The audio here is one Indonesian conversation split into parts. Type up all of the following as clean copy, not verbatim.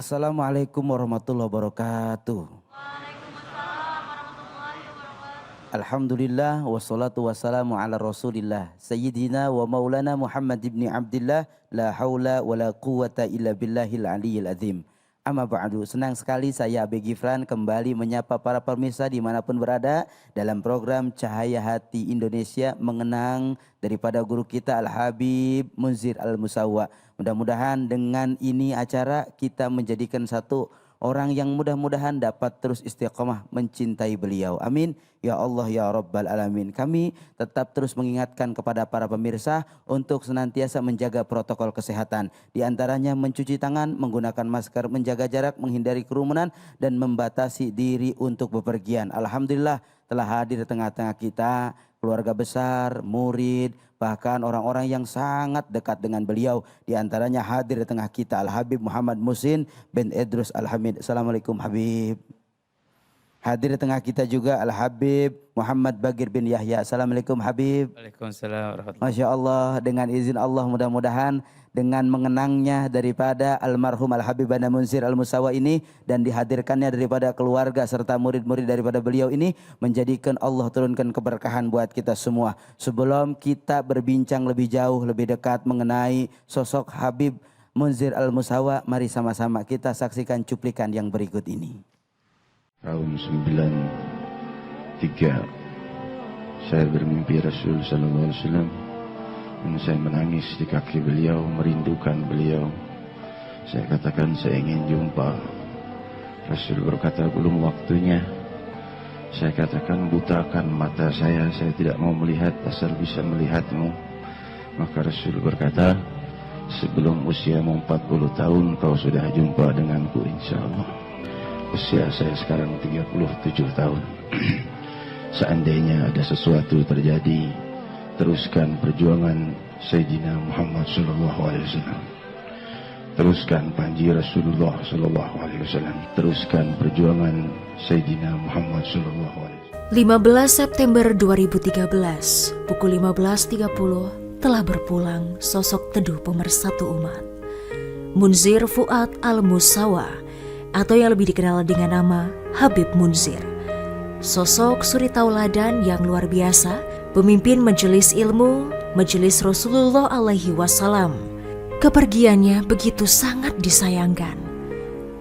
Assalamualaikum warahmatullahi wabarakatuh. Alhamdulillah wassalatu wassalamu ala rasulillah Sayyidina wa maulana Muhammad ibn Abdillah. La hawla wa la quwata illa billahil aliyyil azim. Amma ba'du, senang sekali saya Abi Gifran kembali menyapa para pemirsa dimanapun berada dalam program Cahaya Hati Indonesia mengenang daripada guru kita Al-Habib Munzir Al-Musawa. Mudah-mudahan dengan ini acara kita menjadikan satu orang yang mudah-mudahan dapat terus istiqamah mencintai beliau. Amin. Ya Allah ya Rabbal Alamin. Kami tetap terus mengingatkan kepada para pemirsa untuk senantiasa menjaga protokol kesehatan. Di antaranya mencuci tangan, menggunakan masker, menjaga jarak, menghindari kerumunan dan membatasi diri untuk bepergian. Alhamdulillah telah hadir di tengah-tengah kita keluarga besar, murid, bahkan orang-orang yang sangat dekat dengan beliau. Di antaranya hadir di tengah kita Al-Habib Muhammad Muhsin bin Idrus Al-Hamid. Assalamualaikum Habib. Hadir di tengah kita juga Al-Habib Muhammad Bagir bin Yahya. Assalamualaikum Habib. Waalaikumsalam warahmatullahi wabarakatuh. Masya Allah, dengan izin Allah mudah-mudahan dengan mengenangnya daripada almarhum Al-Habib Bana Munzir Al-Musawa ini dan dihadirkannya daripada keluarga serta murid-murid daripada beliau ini menjadikan Allah turunkan keberkahan buat kita semua. Sebelum kita berbincang lebih jauh, lebih dekat mengenai sosok Habib Munzir Al-Musawa, mari sama-sama kita saksikan cuplikan yang berikut ini. Tahun 93 saya bermimpi Rasul sallallahu alaihi wasallam dan saya menangis di kaki beliau, merindukan beliau. Saya katakan saya ingin jumpa. Rasul berkata belum waktunya. Saya katakan butakan mata saya tidak mau melihat asal bisa melihatmu. Maka Rasul berkata sebelum usiamu 40 tahun kau sudah jumpa denganku insyaallah. Usia saya sekarang 37 tahun. Seandainya ada sesuatu terjadi, teruskan perjuangan Sayyidina Muhammad sallallahu alaihi wasallam. Teruskan panji Rasulullah sallallahu alaihi wasallam. Teruskan perjuangan Sayyidina Muhammad sallallahu alaihi wasallam. 15 September 2013, pukul 15.30 telah berpulang sosok teduh pemersatu umat. Munzir Fuad Al-Musawa atau yang lebih dikenal dengan nama Habib Munzir. Sosok suri tauladan yang luar biasa, pemimpin majelis ilmu, majelis Rasulullah alaihi wasallam. Kepergiannya begitu sangat disayangkan.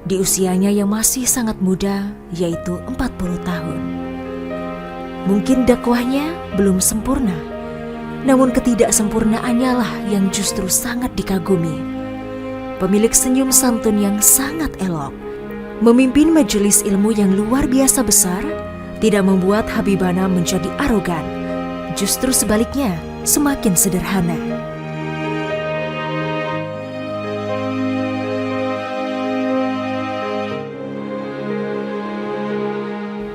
Di usianya yang masih sangat muda, yaitu 40 tahun. Mungkin dakwahnya belum sempurna, namun ketidaksempurnaannya lah yang justru sangat dikagumi. Pemilik senyum santun yang sangat elok, memimpin majelis ilmu yang luar biasa besar, tidak membuat Habibana menjadi arogan. Justru sebaliknya, semakin sederhana.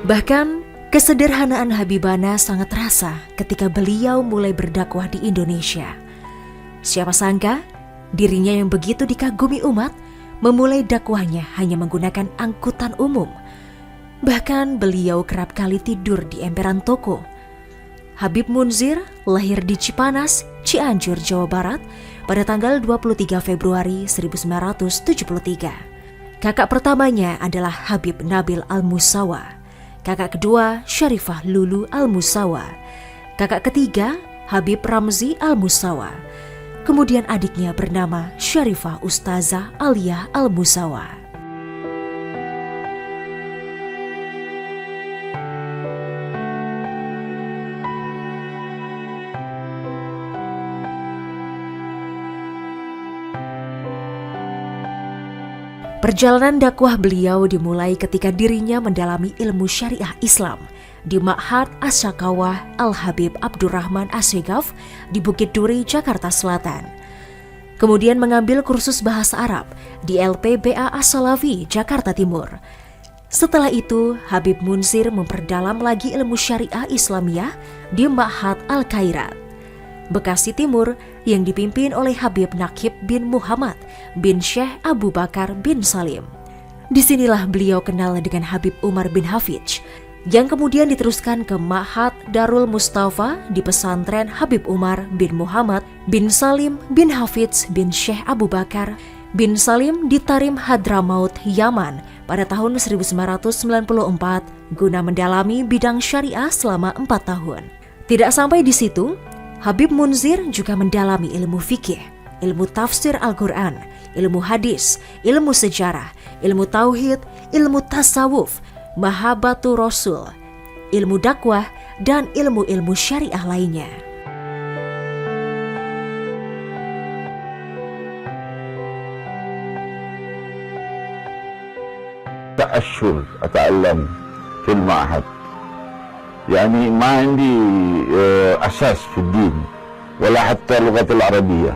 Bahkan, kesederhanaan Habibana sangat terasa ketika beliau mulai berdakwah di Indonesia. Siapa sangka, dirinya yang begitu dikagumi umat memulai dakwahnya hanya menggunakan angkutan umum. Bahkan beliau kerap kali tidur di emperan toko. Habib Munzir lahir di Cipanas, Cianjur, Jawa Barat pada tanggal 23 Februari 1973. Kakak pertamanya adalah Habib Nabil Al-Musawa. Kakak kedua Syarifah Lulu Al-Musawa. Kakak ketiga Habib Ramzi Al-Musawa. Kemudian adiknya bernama Syarifah Ustazah Alia Al-Musawa. Perjalanan dakwah beliau dimulai ketika dirinya mendalami ilmu syariah Islam di Ma'had As-Sakawah Al-Habib Abdurrahman As-Segaf di Bukit Duri, Jakarta Selatan. Kemudian mengambil kursus bahasa Arab di LPBA As-Salafi, Jakarta Timur. Setelah itu, Habib Munzir memperdalam lagi ilmu syariah Islamiyah di Ma'had Al-Khairat, Bekasi Timur yang dipimpin oleh Habib Nakib bin Muhammad bin Syekh Abu Bakar bin Salim. Disinilah beliau kenal dengan Habib Umar bin Hafidz, yang kemudian diteruskan ke Ma'had Darul Mustafa di pesantren Habib Umar bin Muhammad bin Salim bin Hafidz bin Syekh Abu Bakar bin Salim di Tarim Hadramaut, Yaman pada tahun 1994 guna mendalami bidang syariah selama 4 tahun. Tidak sampai di situ, Habib Munzir juga mendalami ilmu fikih, ilmu tafsir Al-Quran, ilmu hadis, ilmu sejarah, ilmu tauhid, ilmu tasawuf, mahabbatu Rasul, ilmu dakwah, dan ilmu-ilmu syariah lainnya. أشهر أتعلم في المعهد، يعني ما عندي أساس في الدين ولا حتى اللغة العربية،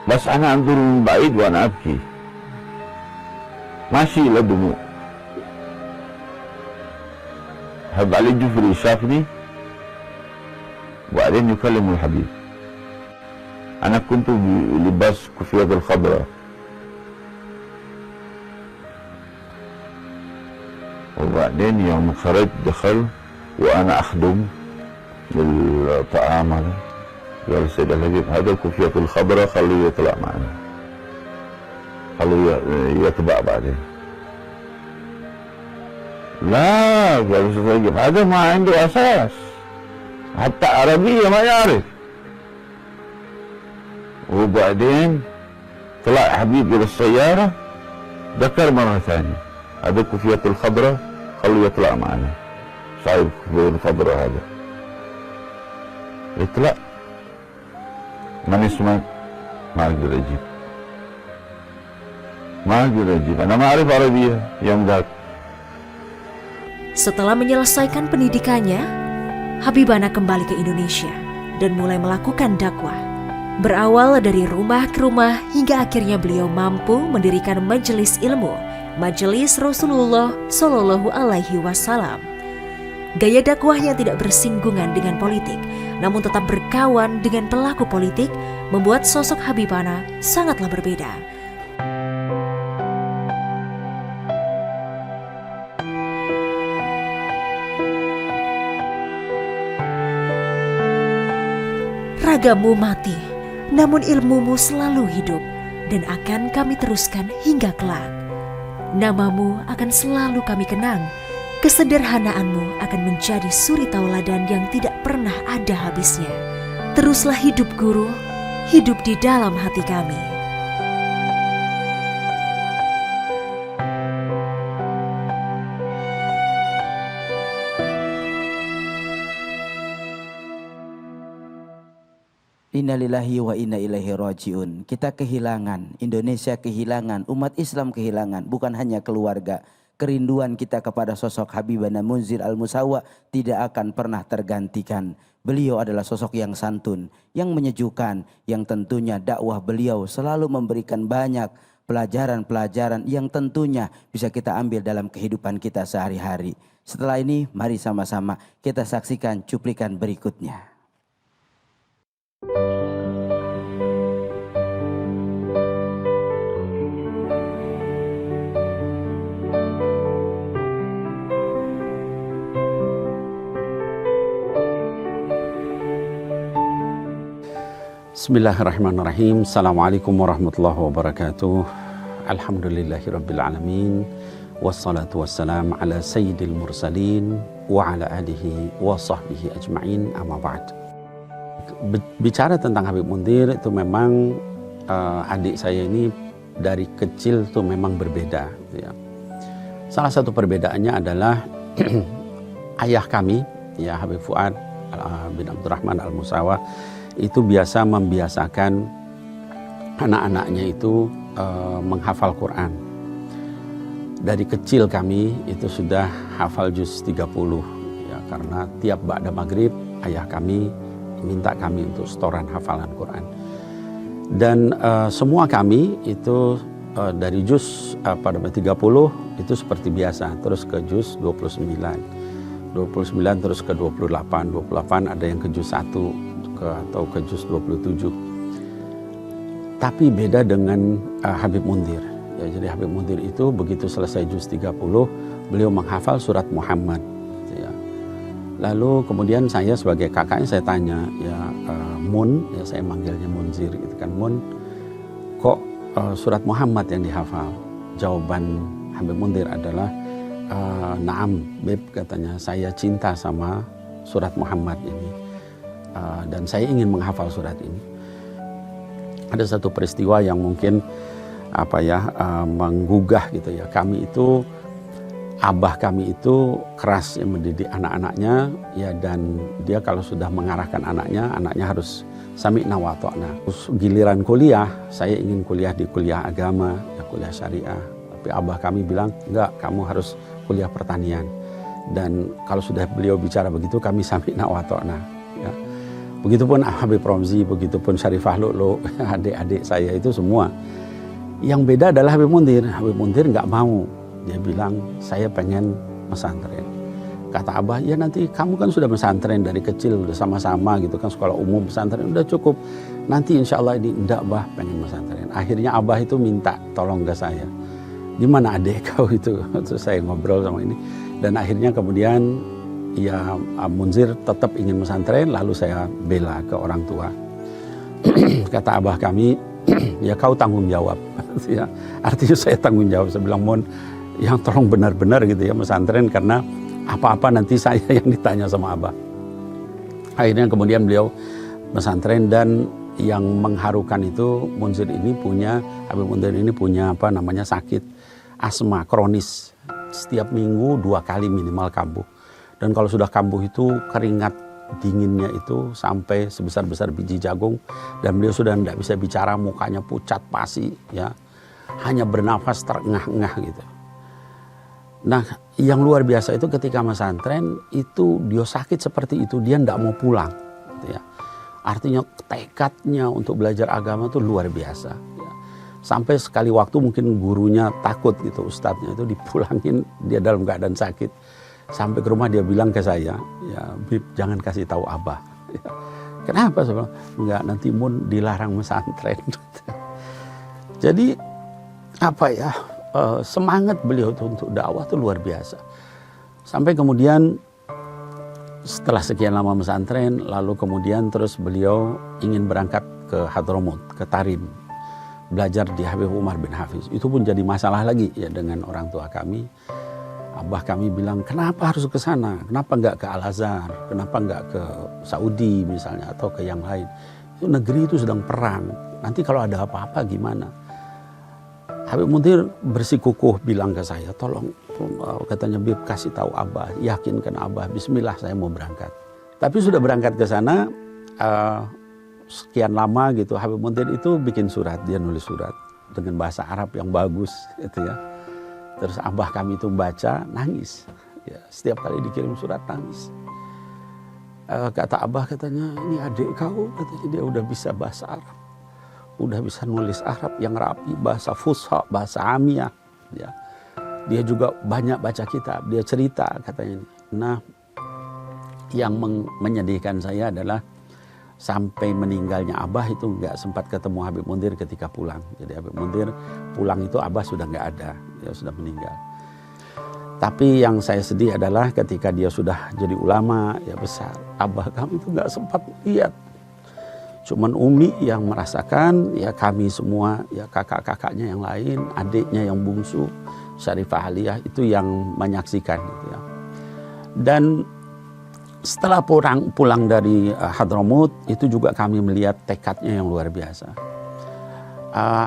بس أنا أنظر من بعيد وأنا أبكي، ماشي إلى دموع. هب علي الجفري شافني وبعدين يكلم الحبيب. أنا كنت بلباس كوفية الخضراء، وبعدين يوم خرجت دخل وأنا أخدم للطعام هذا، قال السيد الحبيب هذا الكوفية الخضراء خليه يطلع معنا، خليه يتبع بعدين. لا قال السيد الحبيب هذا ما عنده أساس، حتى عربية ما يعرف. وبعدين طلع حبيب إلى السيارة، ذكر مرة ثانية هذا الكوفية الخضراء خليه يطلع معنا، صاحب الكوفية الخضراء هذا يطلع. من اسمك؟ ما أقدر أجيب، ما أقدر أجيب، أنا ما أعرف عربية يوم ذاك. Setelah menyelesaikan pendidikannya, Habibana kembali ke Indonesia dan mulai melakukan dakwah. Berawal dari rumah ke rumah hingga akhirnya beliau mampu mendirikan majelis ilmu, Majelis Rasulullah Shallallahu Alaihi Wasallam. Gaya dakwahnya tidak bersinggungan dengan politik, namun tetap berkawan dengan pelaku politik, membuat sosok Habibana sangatlah berbeda. Ragamu mati, namun ilmumu selalu hidup dan akan kami teruskan hingga kelak. Namamu akan selalu kami kenang, kesederhanaanmu akan menjadi suri tauladan yang tidak pernah ada habisnya. Teruslah hidup guru, hidup di dalam hati kami. Innalillahi wa inna ilaihi rajiun. Kita kehilangan, Indonesia kehilangan, umat Islam kehilangan, bukan hanya keluarga. Kerinduan kita kepada sosok Habibana Munzir Al-Musawa tidak akan pernah tergantikan. Beliau adalah sosok yang santun, yang menyejukkan, yang tentunya dakwah beliau selalu memberikan banyak pelajaran-pelajaran yang tentunya bisa kita ambil dalam kehidupan kita sehari-hari. Setelah ini mari sama-sama kita saksikan cuplikan berikutnya. Bismillahirrahmanirrahim. Assalamualaikum warahmatullahi wabarakatuh. Alhamdulillahirabbil alamin. Wassalatu wassalam ala sayyidil mursalin wa ala alihi wa sahbihi ajma'in, amma ba'd. Bicara tentang Habib Munzir itu memang adik saya ini dari kecil tuh memang berbeda ya. Salah satu perbedaannya adalah ayah kami ya, Habib Fuad bin Abdurrahman Al-Musawa, itu biasa membiasakan anak-anaknya itu menghafal Quran. Dari kecil kami itu sudah hafal juz 30 ya, karena tiap ba'da maghrib ayah kami minta kami untuk setoran hafalan Quran. Dan semua kami itu dari juz pada 30 itu seperti biasa, terus ke juz 29 terus ke 28 ada yang ke juz 1 atau ke juz 27. Tapi beda dengan Habib Munzir ya. Jadi Habib Munzir itu begitu selesai juz 30 beliau menghafal surat Muhammad ya. Lalu kemudian saya sebagai kakaknya saya tanya ya, Mun, ya saya manggilnya Munzir gitu kan, Mun, kok surat Muhammad yang dihafal? Jawaban Habib Munzir adalah, naam, Beb, katanya, saya cinta sama surat Muhammad ini, dan saya ingin menghafal surat ini. Ada satu peristiwa yang mungkin menggugah gitu ya. Abah kami itu keras ya, mendidik anak-anaknya ya, dan dia kalau sudah mengarahkan anaknya harus sami'na wa ata'na. Giliran kuliah, saya ingin kuliah di kuliah agama, ya kuliah syariah. Tapi abah kami bilang, enggak, kamu harus kuliah pertanian. Dan kalau sudah beliau bicara begitu, kami sami'na wa ata'na. Ya. Begitupun Habib Romzi, begitupun Syarifah Lu'lu, adik-adik saya itu semua. Yang beda adalah Habib Munzir. Habib Munzir nggak mau. Dia bilang, saya pengen pesantren. Kata abah, ya nanti kamu kan sudah pesantren dari kecil, udah sama-sama gitu kan, sekolah umum pesantren, udah cukup. Nanti insya Allah ini, enggak bah, pengen pesantren. Akhirnya abah itu minta tolong ke saya. Gimana adik kau itu? Terus saya ngobrol sama ini. Dan akhirnya kemudian, ya Munzir tetap ingin pesantren, lalu saya bela ke orang tua. Kata abah kami, ya kau tanggung jawab. Ya, artinya saya tanggung jawab. Saya bilang, Mun, yang tolong benar-benar gitu ya pesantren, karena apa-apa nanti saya yang ditanya sama abah. Akhirnya kemudian beliau pesantren, dan yang mengharukan itu Habib Munzir ini punya sakit asma kronis. Setiap minggu 2 kali minimal kambuh. Dan kalau sudah kambuh itu keringat dinginnya itu sampai sebesar-besar biji jagung, dan beliau sudah tidak bisa bicara, mukanya pucat pasi ya, hanya bernafas terengah-engah gitu. Nah, yang luar biasa itu ketika pesantren itu dia sakit seperti itu, dia tidak mau pulang gitu ya. Artinya tekadnya untuk belajar agama itu luar biasa ya. Sampai sekali waktu mungkin gurunya takut gitu, ustadznya itu dipulangin, dia dalam keadaan sakit. Sampai ke rumah dia bilang ke saya, ya Bib, jangan kasih tahu abah. Ya. Kenapa? Saya bilang, enggak, nanti Mun dilarang pesantren. Jadi semangat beliau untuk dakwah itu luar biasa. Sampai kemudian setelah sekian lama pesantren, lalu kemudian terus beliau ingin berangkat ke Hadramut, ke Tarim, belajar di Habib Umar bin Hafiz. Itu pun jadi masalah lagi ya dengan orang tua kami. Abah kami bilang, kenapa harus ke sana? Kenapa enggak ke Al-Azhar? Kenapa enggak ke Saudi misalnya, atau ke yang lain? Itu negeri itu sedang perang. Nanti kalau ada apa-apa gimana? Habib Munzir bersikukuh bilang ke saya, tolong, katanya, Bib, kasih tahu abah, yakinkan abah, bismillah saya mau berangkat. Tapi sudah berangkat ke sana, sekian lama gitu, Habib Munzir itu bikin surat, dia nulis surat dengan bahasa Arab yang bagus gitu ya. Terus abah kami itu baca, nangis. Ya, setiap kali dikirim surat nangis. Kata abah, katanya, ini adik kau, katanya dia udah bisa bahasa Arab. Udah bisa nulis Arab yang rapi, bahasa Fusha, bahasa Amiyah. Ya. Dia juga banyak baca kitab, dia cerita katanya. Nah, yang menyedihkan saya adalah sampai meninggalnya abah itu nggak sempat ketemu Habib Munzir ketika pulang. Jadi Habib Munzir pulang itu abah sudah nggak ada, dia sudah meninggal. Tapi yang saya sedih adalah ketika dia sudah jadi ulama ya besar, abah kami itu nggak sempat lihat. Cuman Umi yang merasakan, ya kami semua, ya kakak-kakaknya yang lain, adiknya yang bungsu, Syarifah Aliyah itu yang menyaksikan gitu ya. Dan setelah pulang dari Hadramut itu juga kami melihat tekadnya yang luar biasa.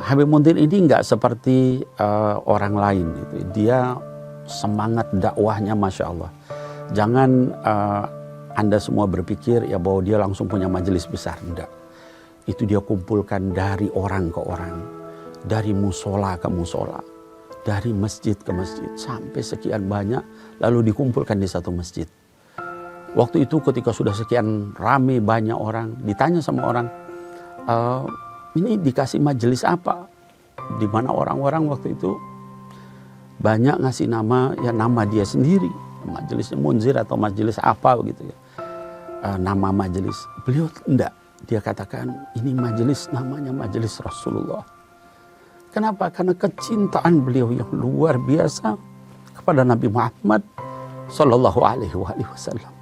Habib Munzir ini nggak seperti orang lain gitu. Dia semangat dakwahnya Masya Allah. Jangan Anda semua berpikir ya bahwa dia langsung punya majelis besar, enggak. Itu dia kumpulkan dari orang ke orang, dari musola ke musola, dari masjid ke masjid, sampai sekian banyak, lalu dikumpulkan di satu masjid. Waktu itu ketika sudah sekian rame banyak orang, ditanya sama orang, ini dikasih majelis apa? Di mana orang-orang waktu itu banyak ngasih nama, ya nama dia sendiri, majelisnya Munzir atau majelis apa begitu ya, nama majelis. Beliau enggak. Dia katakan ini majelis namanya majelis Rasulullah. Kenapa? Karena kecintaan beliau yang luar biasa kepada Nabi Muhammad Sallallahu Alaihi Wasallam.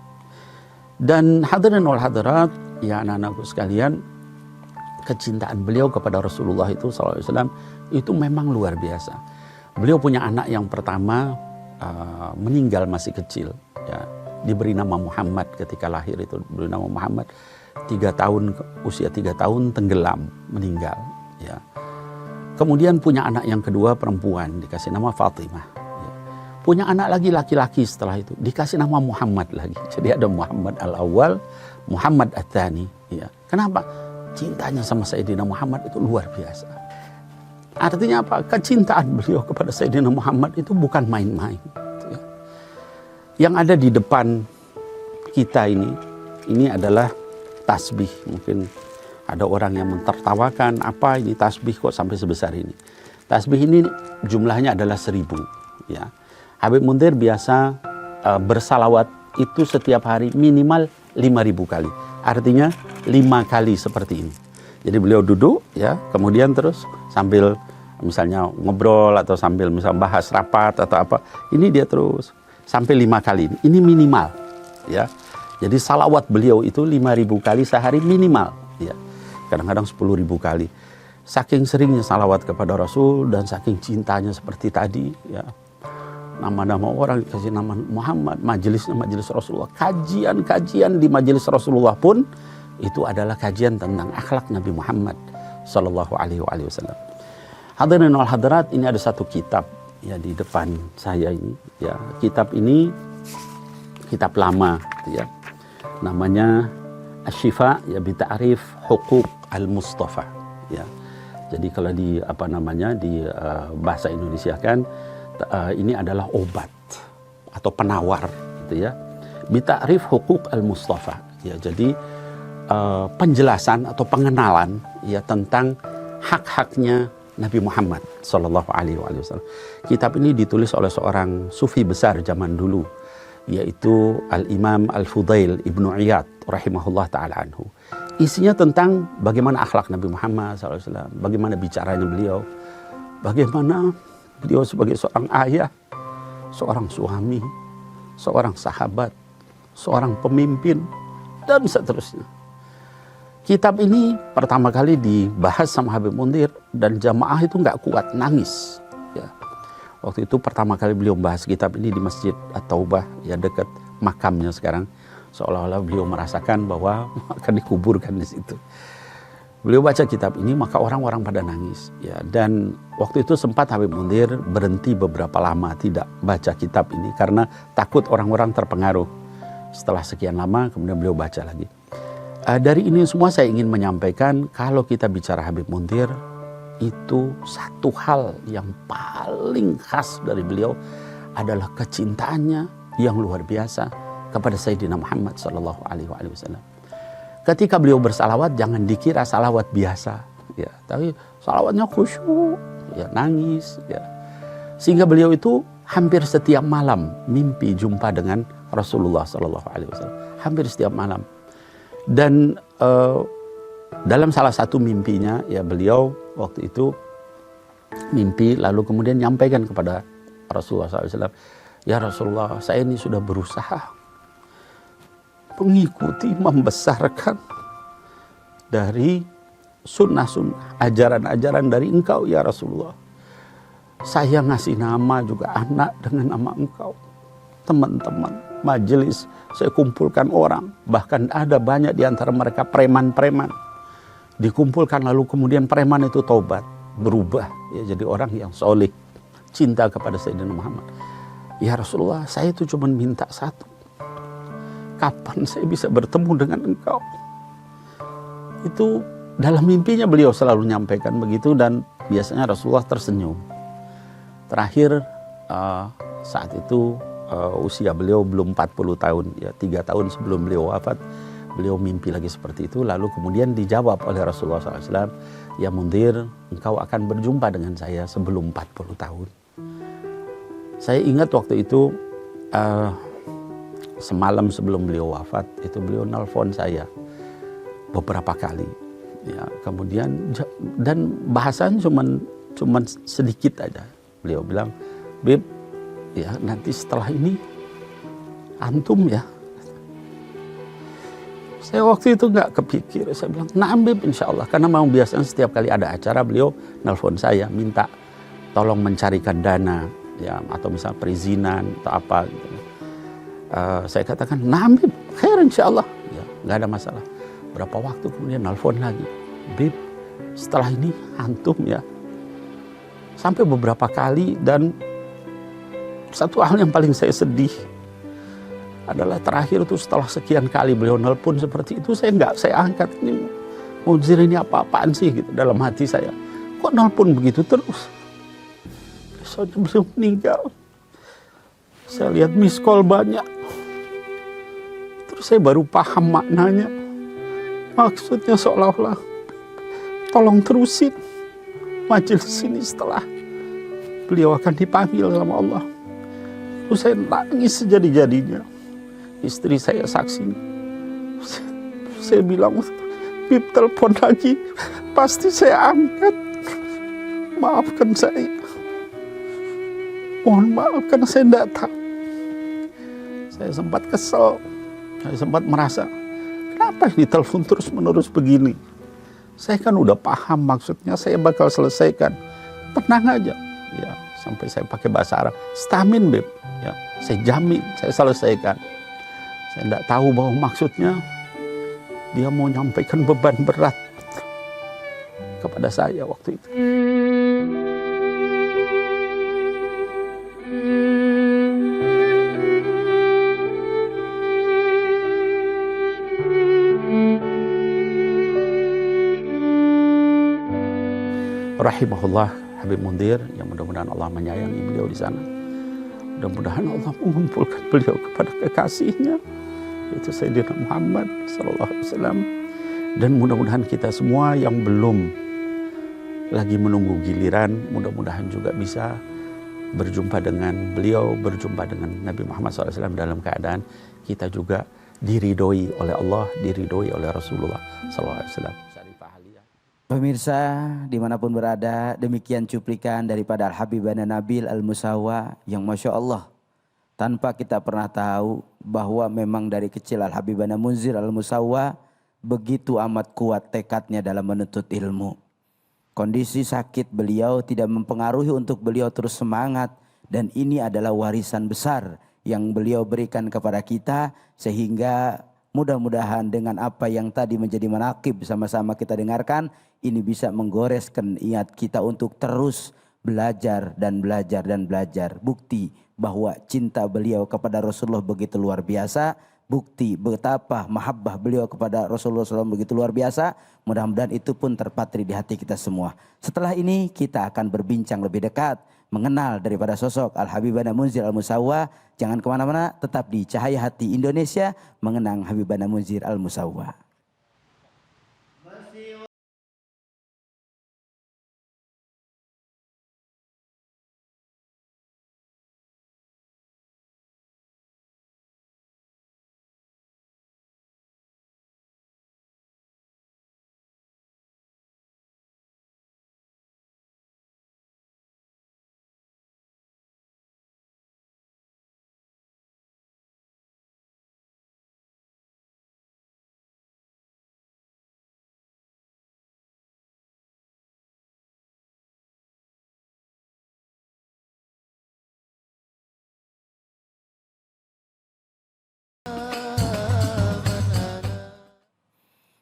Dan hadirin wal hadirat, ya anak-anakku sekalian, kecintaan beliau kepada Rasulullah itu SAW itu memang luar biasa. Beliau punya anak yang pertama meninggal masih kecil, ya, diberi nama Muhammad ketika lahir itu diberi nama Muhammad. 3 tahun, usia 3 tahun tenggelam, meninggal. Ya. Kemudian punya anak yang kedua perempuan, dikasih nama Fatimah. Ya. Punya anak lagi laki-laki setelah itu, dikasih nama Muhammad lagi. Jadi ada Muhammad al-Awwal, Muhammad at-Tsani. Ya. Kenapa? Cintanya sama Sayyidina Muhammad itu luar biasa. Artinya apa? Kecintaan beliau kepada Sayyidina Muhammad itu bukan main-main. Ya. Yang ada di depan kita ini adalah tasbih. Mungkin ada orang yang mentertawakan, apa ini tasbih kok sampai sebesar ini. Tasbih ini jumlahnya adalah 1000. Ya. Habib Munzir biasa bersalawat itu setiap hari minimal 5000 kali. Artinya 5 kali seperti ini. Jadi beliau duduk, ya, kemudian terus sambil misalnya ngobrol atau sambil misal bahas rapat atau apa, ini dia terus sampai 5 kali. Ini minimal, ya. Jadi salawat beliau itu 5000 kali sehari minimal, ya. Kadang-kadang 10.000 kali. Saking seringnya salawat kepada Rasul dan saking cintanya seperti tadi, ya. Nama-nama orang dikasih nama Muhammad, majelisnya majelis Rasulullah. Kajian-kajian di majelis Rasulullah pun itu adalah kajian tentang akhlak Nabi Muhammad sallallahu alaihi wasallam. Hadirin wal hadirat, ini ada satu kitab, ya, di depan saya ini, ya. Kitab ini kitab lama, ya. Namanya Asy-Syifa, ya, bi ta'rif Huquq al-Mustafa, ya. Jadi kalau di di bahasa Indonesia kan ini adalah obat atau penawar, gitu ya. Bi ta'rif Huquq al-Mustafa, ya. Jadi penjelasan atau pengenalan, ya, tentang hak-haknya Nabi Muhammad sallallahu alaihi wasallam. Kitab ini ditulis oleh seorang sufi besar zaman dulu, yaitu Al-Imam Al-Fudail Ibnu Iyad rahimahullah ta'ala anhu. Isinya tentang bagaimana akhlak Nabi Muhammad SAW, bagaimana bicaranya beliau, bagaimana beliau sebagai seorang ayah, seorang suami, seorang sahabat, seorang pemimpin, dan seterusnya. Kitab ini pertama kali dibahas sama Habib Munzir dan jamaah itu nggak kuat, nangis. Ya. Waktu itu pertama kali beliau membahas kitab ini di Masjid At-Taubah, ya, dekat makamnya sekarang. Seolah-olah beliau merasakan bahwa akan dikuburkan di situ. Beliau baca kitab ini, maka orang-orang pada nangis. Ya. Dan waktu itu sempat Habib Munzir berhenti beberapa lama tidak baca kitab ini karena takut orang-orang terpengaruh. Setelah sekian lama, kemudian beliau baca lagi. Dari ini semua saya ingin menyampaikan, kalau kita bicara Habib Munzir, itu satu hal yang paling khas dari beliau adalah kecintaannya yang luar biasa kepada Sayyidina Muhammad sallallahu alaihi wasallam. Ketika beliau bersalawat, jangan dikira salawat biasa, ya, tapi salawatnya khusyuk, ya, nangis, ya. Sehingga beliau itu hampir setiap malam mimpi jumpa dengan Rasulullah sallallahu alaihi wasallam, hampir setiap malam. Dan dalam salah satu mimpinya, ya, beliau waktu itu mimpi lalu kemudian nyampaikan kepada Rasulullah SAW, ya Rasulullah, saya ini sudah berusaha mengikuti, membesarkan dari sunnah-sunnah, ajaran-ajaran dari engkau ya Rasulullah. Saya ngasih nama juga anak dengan nama engkau. Teman-teman, majelis, saya kumpulkan orang. Bahkan ada banyak di antara mereka preman-preman. Dikumpulkan lalu kemudian preman itu taubat, berubah, ya, jadi orang yang soleh, cinta kepada Sayyidina Muhammad. Ya Rasulullah, saya itu cuma minta satu. Kapan saya bisa bertemu dengan engkau? Itu dalam mimpinya beliau selalu menyampaikan begitu dan biasanya Rasulullah tersenyum. Terakhir saat itu usia beliau belum 40 tahun, ya, 3 tahun sebelum beliau wafat, beliau mimpi lagi seperti itu. Lalu kemudian dijawab oleh Rasulullah SAW, ya Munzir, engkau akan berjumpa dengan saya sebelum 40 tahun. Saya ingat waktu itu semalam sebelum beliau wafat, itu beliau nelpon saya beberapa kali, ya, kemudian dan bahasanya cuman sedikit aja. Beliau bilang, Bib, ya nanti setelah ini antum, ya, Saya waktu itu nggak kepikir, saya bilang, nah Habib insya Allah. Karena memang biasanya setiap kali ada acara beliau nelfon saya, minta tolong mencarikan dana, ya atau misal perizinan atau apa gitu. Saya katakan, nah Habib, khair insya Allah, ya nggak ada masalah. Berapa waktu kemudian nelfon lagi, Habib setelah ini antum ya. Sampai beberapa kali, dan satu hal yang paling saya sedih adalah terakhir tuh setelah sekian kali beliau nelpon seperti itu, saya angkat. Ini Munzir ini apa-apaan sih gitu dalam hati saya. Kok nelpon begitu terus? Besoknya beliau meninggal. Saya lihat miss call banyak. Terus saya baru paham maknanya. Maksudnya seolah-olah tolong terusin majelis ini setelah beliau akan dipanggil sama Allah. Terus saya nangis sejadi-jadinya. Istri saya saksi. Saya bilang, Bib telepon lagi, pasti saya angkat. Maafkan saya. Mohon maaf karena saya tidak tahu. Saya sempat kesel. Saya sempat merasa, kenapa ini telepon terus-menerus begini? Saya kan udah paham maksudnya, saya bakal selesaikan. Tenang aja. Ya, sampai saya pakai bahasa Arab. Stamin, Bib. Ya, saya jamin, saya selesaikan. Saya tidak tahu bahwa maksudnya dia mau nyampaikan beban berat kepada saya waktu itu. Rahimahullah Habib Munzir, yang mudah-mudahan Allah menyayangi beliau di sana. Mudah-mudahan Allah mengumpulkan beliau kepada kekasihnya, yaitu Sayyidina Muhammad SAW. Dan mudah-mudahan kita semua yang belum lagi menunggu giliran, mudah-mudahan juga bisa berjumpa dengan beliau, berjumpa dengan Nabi Muhammad SAW dalam keadaan kita juga diridhoi oleh Allah, diridhoi oleh Rasulullah SAW. Pemirsa dimanapun berada, demikian cuplikan daripada Al-Habibana Nabil Al-Musawa yang Masya Allah, tanpa kita pernah tahu bahwa memang dari kecil Al-Habibana Munzir Al-Musawa begitu amat kuat tekadnya dalam menuntut ilmu. Kondisi sakit beliau tidak mempengaruhi untuk beliau terus semangat, dan ini adalah warisan besar yang beliau berikan kepada kita, sehingga mudah-mudahan dengan apa yang tadi menjadi manaqib sama-sama kita dengarkan, ini bisa menggoreskan niat kita untuk terus belajar dan belajar dan belajar. Bukti bahwa cinta beliau kepada Rasulullah begitu luar biasa. Bukti betapa mahabbah beliau kepada Rasulullah SAW begitu luar biasa. Mudah-mudahan itu pun terpatri di hati kita semua. Setelah ini kita akan berbincang lebih dekat, mengenal daripada sosok Al-Habibana Munzir Al-Musawa. Jangan kemana-mana, tetap di Cahaya Hati Indonesia, mengenang Habibana Munzir Al-Musawa.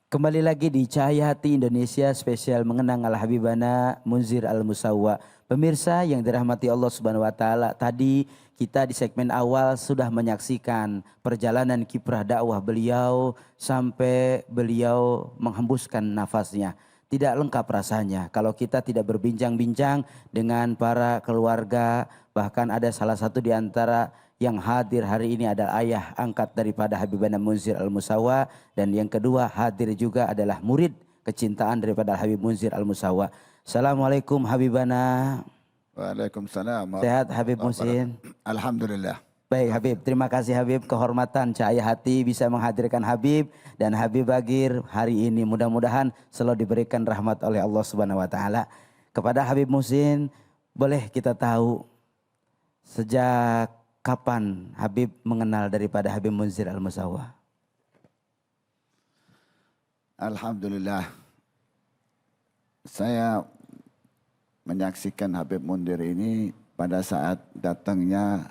Kembali lagi di Cahaya Hati Indonesia spesial mengenang Al-Habibana Munzir Al-Musawa. Pemirsa yang dirahmati Allah Subhanahu wa taala, tadi kita di segmen awal sudah menyaksikan perjalanan kiprah dakwah beliau sampai beliau menghembuskan nafasnya. Tidak lengkap rasanya kalau kita tidak berbincang-bincang dengan para keluarga, bahkan ada salah satu di antara yang hadir hari ini adalah ayah angkat daripada Habibana Munzir Al-Musawa, dan yang kedua hadir juga adalah murid kecintaan daripada Habib Munzir Al-Musawa. Assalamualaikum Habibana. Waalaikumsalam. Sehat Habib Munzir? Alhamdulillah. Baik Habib, terima kasih Habib, kehormatan Cahaya Hati bisa menghadirkan Habib dan Habib Bagir hari ini. Mudah-mudahan selalu diberikan rahmat oleh Allah Subhanahu wa taala. Kepada Habib Munzir, boleh kita tahu sejak kapan Habib mengenal daripada Habib Munzir Al-Musawa? Alhamdulillah. Saya menyaksikan Habib Mundir ini pada saat datangnya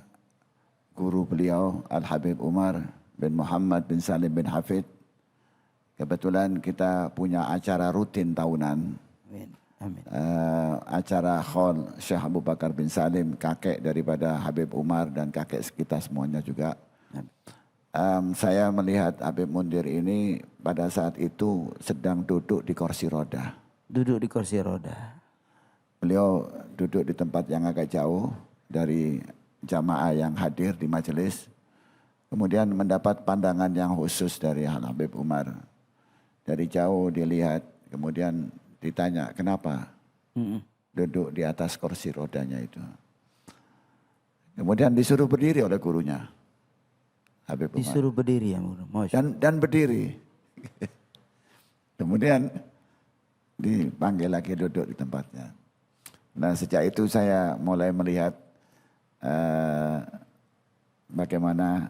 guru beliau Al-Habib Umar bin Muhammad bin Salim bin Hafid. Kebetulan kita punya acara rutin tahunan. Amin. Amin. Acara Khol Syekh Abu Bakar bin Salim, kakek daripada Habib Umar dan kakek kita semuanya juga. Saya melihat Habib Mundir ini pada saat itu sedang duduk di kursi roda. Duduk di kursi roda. Beliau duduk di tempat yang agak jauh dari jamaah yang hadir di majelis. Kemudian mendapat pandangan yang khusus dari Habib Umar. Dari jauh dilihat, kemudian ditanya, kenapa duduk di atas kursi rodanya itu. Kemudian disuruh berdiri oleh gurunya, Habib Umar. Disuruh berdiri ya, Dan berdiri. Kemudian dipanggil lagi duduk di tempatnya. Nah, sejak itu saya mulai melihat bagaimana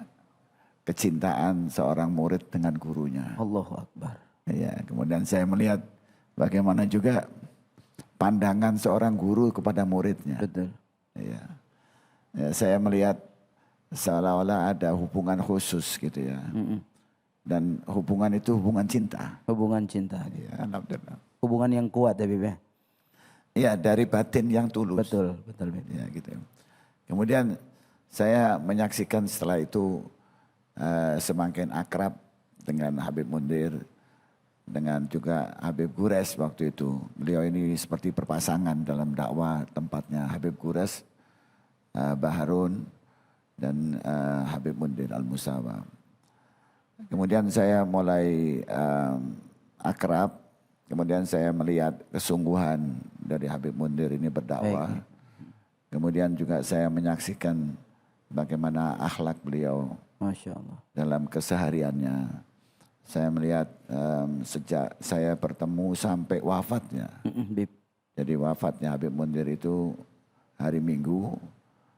kecintaan seorang murid dengan gurunya. Allahu Akbar. Ya, kemudian saya melihat bagaimana juga pandangan seorang guru kepada muridnya. Betul. Ya. Ya, saya melihat seolah-olah ada hubungan khusus gitu ya. Dan hubungan itu hubungan cinta. Hubungan cinta. Ya, alhamdulillah. Hubungan yang kuat ya Bib ya. Ya, dari batin yang tulus. Betul, betul Bib. Ya, gitu. Kemudian saya menyaksikan setelah itu semakin akrab dengan Habib Mundir, dengan juga Habib Gures waktu itu. Beliau ini seperti perpasangan dalam dakwah, tempatnya Habib Gures, Baharun, dan Habib Mundir Al-Musawa. Kemudian saya mulai akrab, kemudian saya melihat kesungguhan dari Habib Mundir ini berdakwah. Baik. Kemudian juga saya menyaksikan bagaimana akhlak beliau Masya Allah. dalam kesehariannya. Saya melihat sejak saya bertemu sampai wafatnya. Bib. Jadi wafatnya Habib Mundir itu hari Minggu,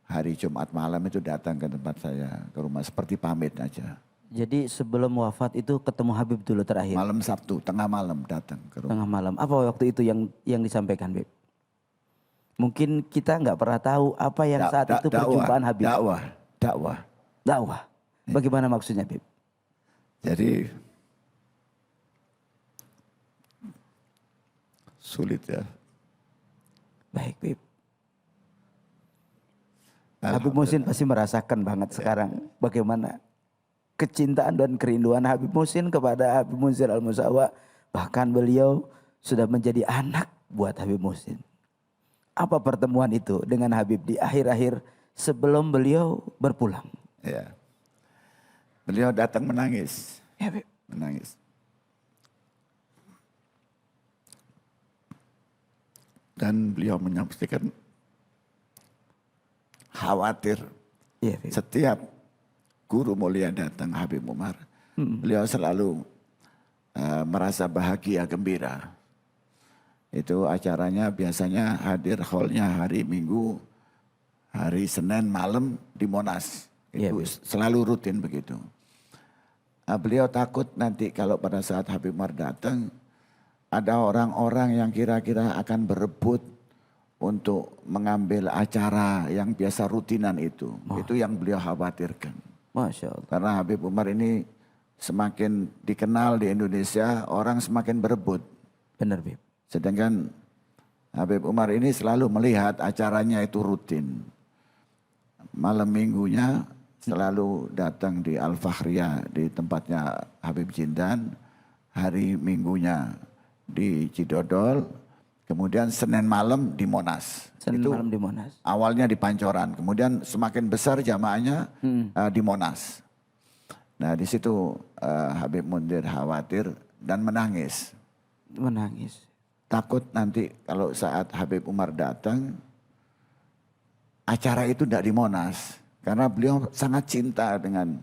hari Jumat malam itu datang ke tempat saya, ke rumah seperti pamit aja. Jadi sebelum wafat itu ketemu Habib dulu terakhir. Malam Sabtu, tengah malam datang ke rumah. Tengah malam. Apa waktu itu yang disampaikan Bib? Mungkin kita nggak pernah tahu apa yang saat itu perjumpaan Habib. Dakwah. Bagaimana maksudnya Bib? Jadi sulit ya. Baik Bib. Habib Muhsin pasti merasakan banget sekarang bagaimana kecintaan dan kerinduan Habib Muhsin kepada Habib Munzir Al-Musawa. Bahkan beliau sudah menjadi anak buat Habib Muhsin. Apa pertemuan itu dengan Habib di akhir-akhir sebelum beliau berpulang? Ya. Beliau datang menangis. Ya Bib. Menangis. Dan beliau menyampaikan khawatir Iya Bib. setiap guru mulia datang Habib Umar. Beliau selalu merasa bahagia, gembira. Itu acaranya biasanya hadir hallnya hari Minggu, hari Senin malam di Monas. Itu selalu rutin begitu. Beliau takut nanti kalau pada saat Habib Umar datang, ada orang-orang yang kira-kira akan berebut untuk mengambil acara yang biasa rutinan itu. Itu yang beliau khawatirkan. Masya Allah. Karena Habib Umar ini semakin dikenal di Indonesia, orang semakin berebut. Benar Bib. Sedangkan Habib Umar ini selalu melihat acaranya itu rutin. Malam minggunya selalu datang di Al-Fakhriyah di tempatnya Habib Jindan. Hari minggunya di Cidodol. Kemudian Senin malam di Monas. Senin itu malam di Monas. awalnya di Pancoran. Kemudian semakin besar jamaahnya di Monas. Nah di situ Habib Mundir khawatir dan menangis. Menangis. Takut nanti kalau saat Habib Umar datang, acara itu tidak di Monas. Karena beliau sangat cinta dengan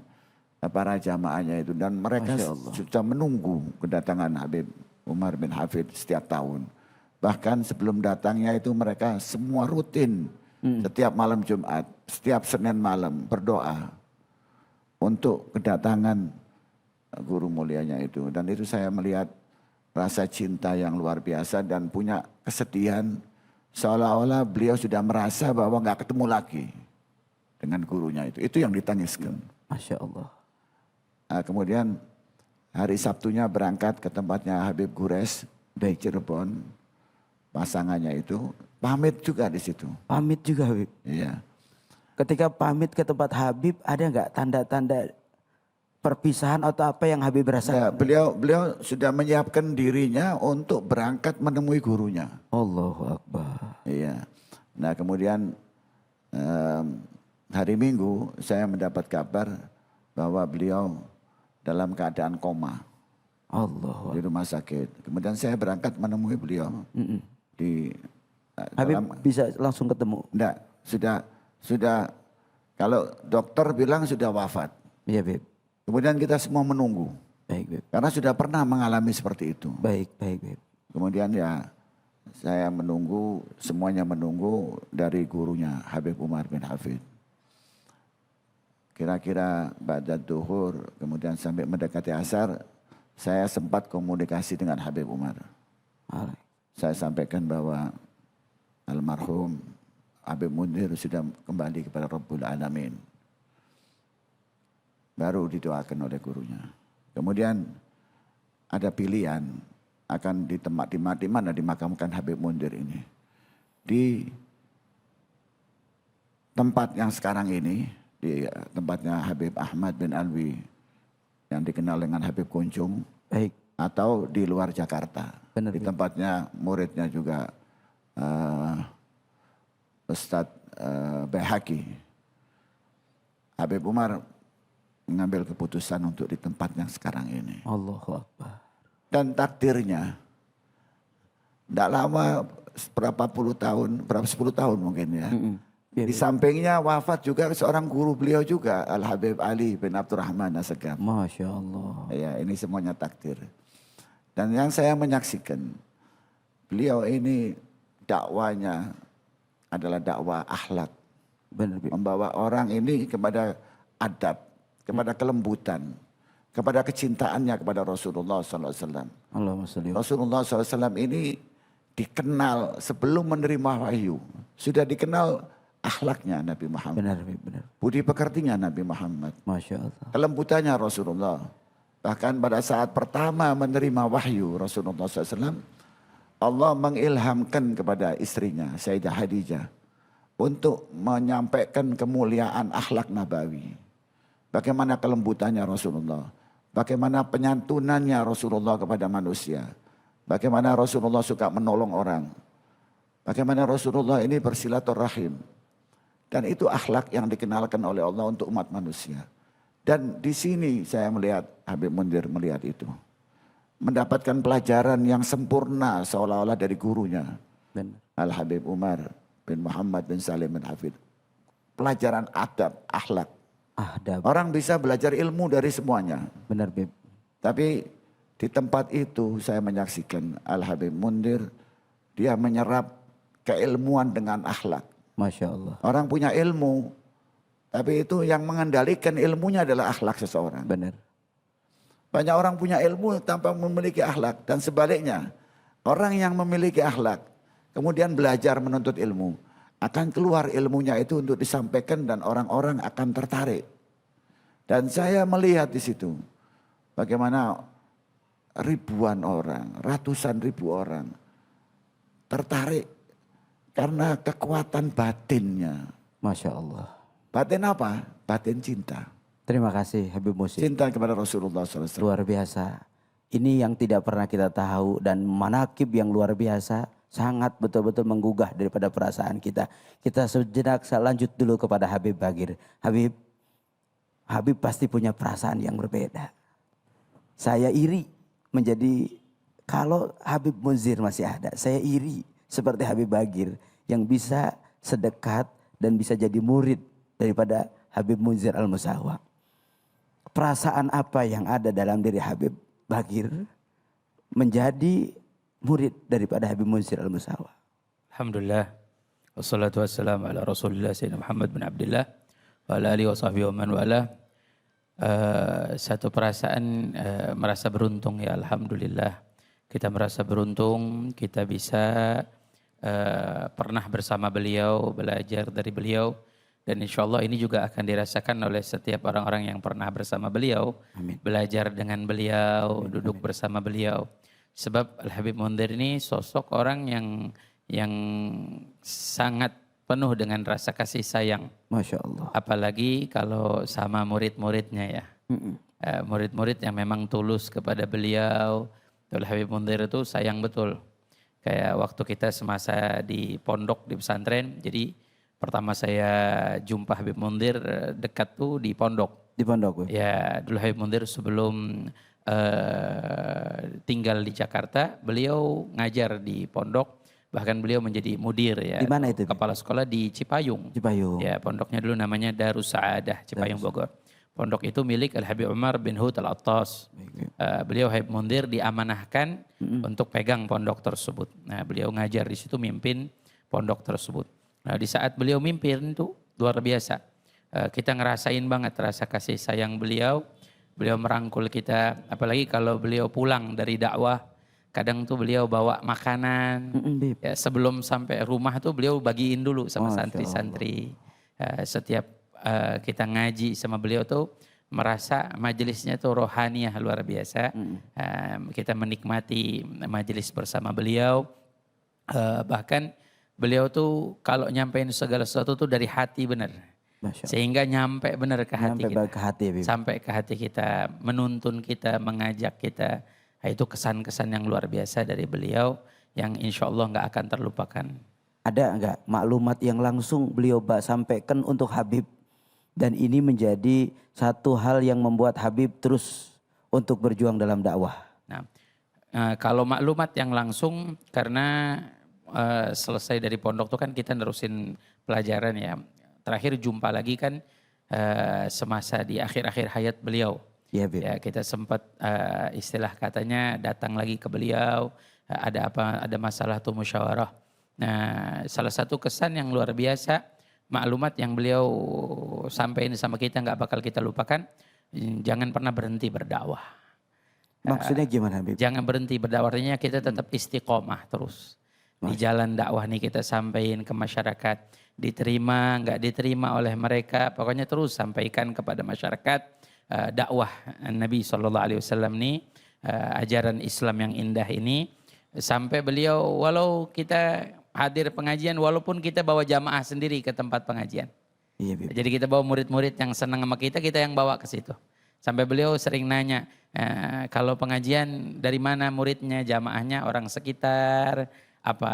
para jamaahnya itu. Dan mereka sudah menunggu kedatangan Habib Umar bin Hafid setiap tahun. Bahkan sebelum datangnya itu mereka semua rutin. Setiap malam Jumat, setiap Senin malam berdoa. Untuk kedatangan guru mulianya itu. Dan itu saya melihat rasa cinta yang luar biasa dan punya kesedihan seolah-olah beliau sudah merasa bahwa nggak ketemu lagi dengan gurunya itu. Itu yang ditangiskan. Masya Allah. Nah, kemudian hari Sabtunya berangkat ke tempatnya Habib Gures di Cirebon. Pasangannya itu pamit juga di situ. Pamit juga Habib. Iya. Ketika pamit ke tempat Habib, ada nggak tanda-tanda perpisahan atau apa yang Habib Ya, rasakan? beliau sudah menyiapkan dirinya untuk berangkat menemui gurunya. Allahu Akbar. Iya. Nah kemudian hari Minggu saya mendapat kabar bahwa beliau dalam keadaan koma Allahu Akbar. di rumah sakit. Kemudian saya berangkat menemui beliau di Habib dalam, bisa langsung ketemu. enggak, sudah kalau dokter bilang sudah wafat. Iya Habib. Kemudian kita semua menunggu Baik Habib. karena sudah pernah mengalami seperti itu. Baik Habib. Kemudian ya saya menunggu, semuanya menunggu dari gurunya Habib Umar bin Hafid. Kira-kira ba'da duhur, kemudian sampai mendekati asar, saya sempat komunikasi dengan Habib Umar. Saya sampaikan bahwa almarhum Habib Munzir sudah kembali kepada Rabbul Alamin. Baru didoakan oleh gurunya. Kemudian ada pilihan akan di mana dimakamkan Habib Munzir ini. Di tempat yang sekarang ini, di tempatnya Habib Ahmad bin Alwi yang dikenal dengan Habib Kunjung, Baik. atau di luar Jakarta. Benar, Di Habib. tempatnya muridnya juga Ustadz Baihaqi. Habib Umar mengambil keputusan untuk di tempat yang sekarang ini. Allahu Akbar. Dan takdirnya, tidak lama berapa puluh tahun, berapa 10 tahun mungkin ya. Iya, Di sampingnya wafat juga seorang guru beliau juga, Al-Habib Ali bin Abdurrahman Assegaf. Masya Allah. Ya, ini semuanya takdir. Dan yang saya menyaksikan, beliau ini dakwanya adalah dakwah akhlak. Benar Habib. Membawa orang ini kepada adab, kepada kelembutan, kepada kecintaannya kepada Rasulullah SAW. Allahumma sholli. Rasulullah SAW ini dikenal sebelum menerima wahyu. Sudah dikenal akhlaknya Nabi Muhammad. Benar Habib, benar. Budi pekertinya Nabi Muhammad. Masya Allah. Kelembutannya Rasulullah. Bahkan pada saat pertama menerima wahyu Rasulullah SAW, Allah mengilhamkan kepada istrinya Sayyidah Khadijah untuk menyampaikan kemuliaan akhlak nabawi. Bagaimana kelembutannya Rasulullah. Bagaimana penyantunannya Rasulullah kepada manusia. Bagaimana Rasulullah suka menolong orang. Bagaimana Rasulullah ini bersilaturahim. Dan itu akhlak yang dikenalkan oleh Allah untuk umat manusia. Dan di sini saya melihat, Habib Munzir melihat itu. Mendapatkan pelajaran yang sempurna seolah-olah dari gurunya. Benar. Al-Habib Umar bin Muhammad bin Salim bin Hafid. Pelajaran adab, akhlak. Adab. Orang bisa belajar ilmu dari semuanya. Benar Habib. Tapi di tempat itu saya menyaksikan Al-Habib Munzir, dia menyerap keilmuan dengan akhlak. Masya Allah. Orang punya ilmu, tapi itu yang mengendalikan ilmunya adalah akhlak seseorang. Benar. Banyak orang punya ilmu tanpa memiliki akhlak. Dan sebaliknya, orang yang memiliki akhlak, kemudian belajar menuntut ilmu, akan keluar ilmunya itu untuk disampaikan dan orang-orang akan tertarik. Dan saya melihat di situ bagaimana ribuan orang, ratusan ribu orang tertarik karena kekuatan batinnya. Masya Allah. Batin apa? Batin cinta. Terima kasih Habib Musi. Cinta kepada Rasulullah SAW. Luar biasa. Ini yang tidak pernah kita tahu dan manakib yang luar biasa. Sangat betul-betul menggugah daripada perasaan kita. Kita sejenak lanjut dulu kepada Habib Bagir. Habib pasti punya perasaan yang berbeda. Saya iri menjadi, kalau Habib Munzir masih ada, saya iri seperti Habib Bagir yang bisa sedekat dan bisa jadi murid daripada Habib Munzir Al-Musawa. Perasaan apa yang ada dalam diri Habib Bagir menjadi murid daripada Habib Munzir Al-Musawa? Alhamdulillah. Wassalatu wassalamu ala Rasulillah Sayyidina Muhammad bin Abdullah wa ala alihi wa sahbihi wa man wala. Satu perasaan merasa beruntung ya Alhamdulillah kita merasa beruntung kita bisa pernah bersama beliau, belajar dari beliau. Dan insya Allah ini juga akan dirasakan oleh setiap orang-orang yang pernah bersama beliau. Amin. Belajar dengan beliau, duduk bersama beliau. Sebab Al-Habib Munzir ini sosok orang yang sangat penuh dengan rasa kasih sayang. Masya Allah. Apalagi kalau sama murid-muridnya ya. Murid-murid yang memang tulus kepada beliau. Al-Habib Munzir itu sayang betul. Kayak waktu kita semasa di pondok, di pesantren. Jadi pertama saya jumpa Habib Munzir dekat tuh di pondok. Di pondok. Ya, dulu Habib Munzir sebelum tinggal di Jakarta, beliau ngajar di pondok. Bahkan beliau menjadi mudir ya. Di mana itu? Kepala sekolah di Cipayung. Cipayung. Ya, pondoknya dulu namanya Darus Saadah, Cipayung Bogor. Pondok itu milik Al-Habib Umar bin Hud Al-Attas. Beliau Habib Munzir diamanahkan untuk pegang pondok tersebut. Nah, beliau ngajar di situ, mimpin pondok tersebut. Nah, di saat beliau mimpin itu luar biasa. Kita ngerasain banget rasa kasih sayang beliau. Beliau merangkul kita, apalagi kalau beliau pulang dari dakwah. Kadang tuh beliau bawa makanan. Ya, sebelum sampai rumah tuh beliau bagiin dulu sama santri-santri. Setiap kita ngaji sama beliau tuh merasa majelisnya tuh rohaniah luar biasa. Kita menikmati majelis bersama beliau. Bahkan beliau tuh kalau nyampein segala sesuatu tuh dari hati benar. Sehingga nyampe benar ke hati kita. Sampai ke hati kita, menuntun kita, mengajak kita. Nah, itu kesan-kesan yang luar biasa dari beliau yang insya Allah nggak akan terlupakan. Ada enggak maklumat yang langsung beliau sampaikan untuk Habib? Dan ini menjadi satu hal yang membuat Habib terus untuk berjuang dalam dakwah. Nah, kalau maklumat yang langsung karena selesai dari pondok itu kan kita nerusin pelajaran ya. Terakhir jumpa lagi kan semasa di akhir-akhir hayat beliau. Ya, ya kita sempat istilah katanya datang lagi ke beliau. Ada masalah tuh musyawarah. Nah, salah satu kesan yang luar biasa, maklumat yang beliau sampaikan sama kita nggak bakal kita lupakan. Jangan pernah berhenti berdakwah. Maksudnya gimana, Habib? Jangan berhenti berdakwah, artinya kita tetap istiqomah terus. Di jalan dakwah nih kita sampaikan ke masyarakat. Diterima, nggak diterima oleh mereka. Pokoknya terus sampaikan kepada masyarakat dakwah Nabi SAW nih. Ajaran Islam yang indah ini. Sampai beliau walau kita hadir pengajian walaupun kita bawa jamaah sendiri ke tempat pengajian. Iya, Bib. Jadi kita bawa murid-murid yang senang sama kita yang bawa ke situ. Sampai beliau sering nanya, kalau pengajian dari mana muridnya, jamaahnya orang sekitar, apa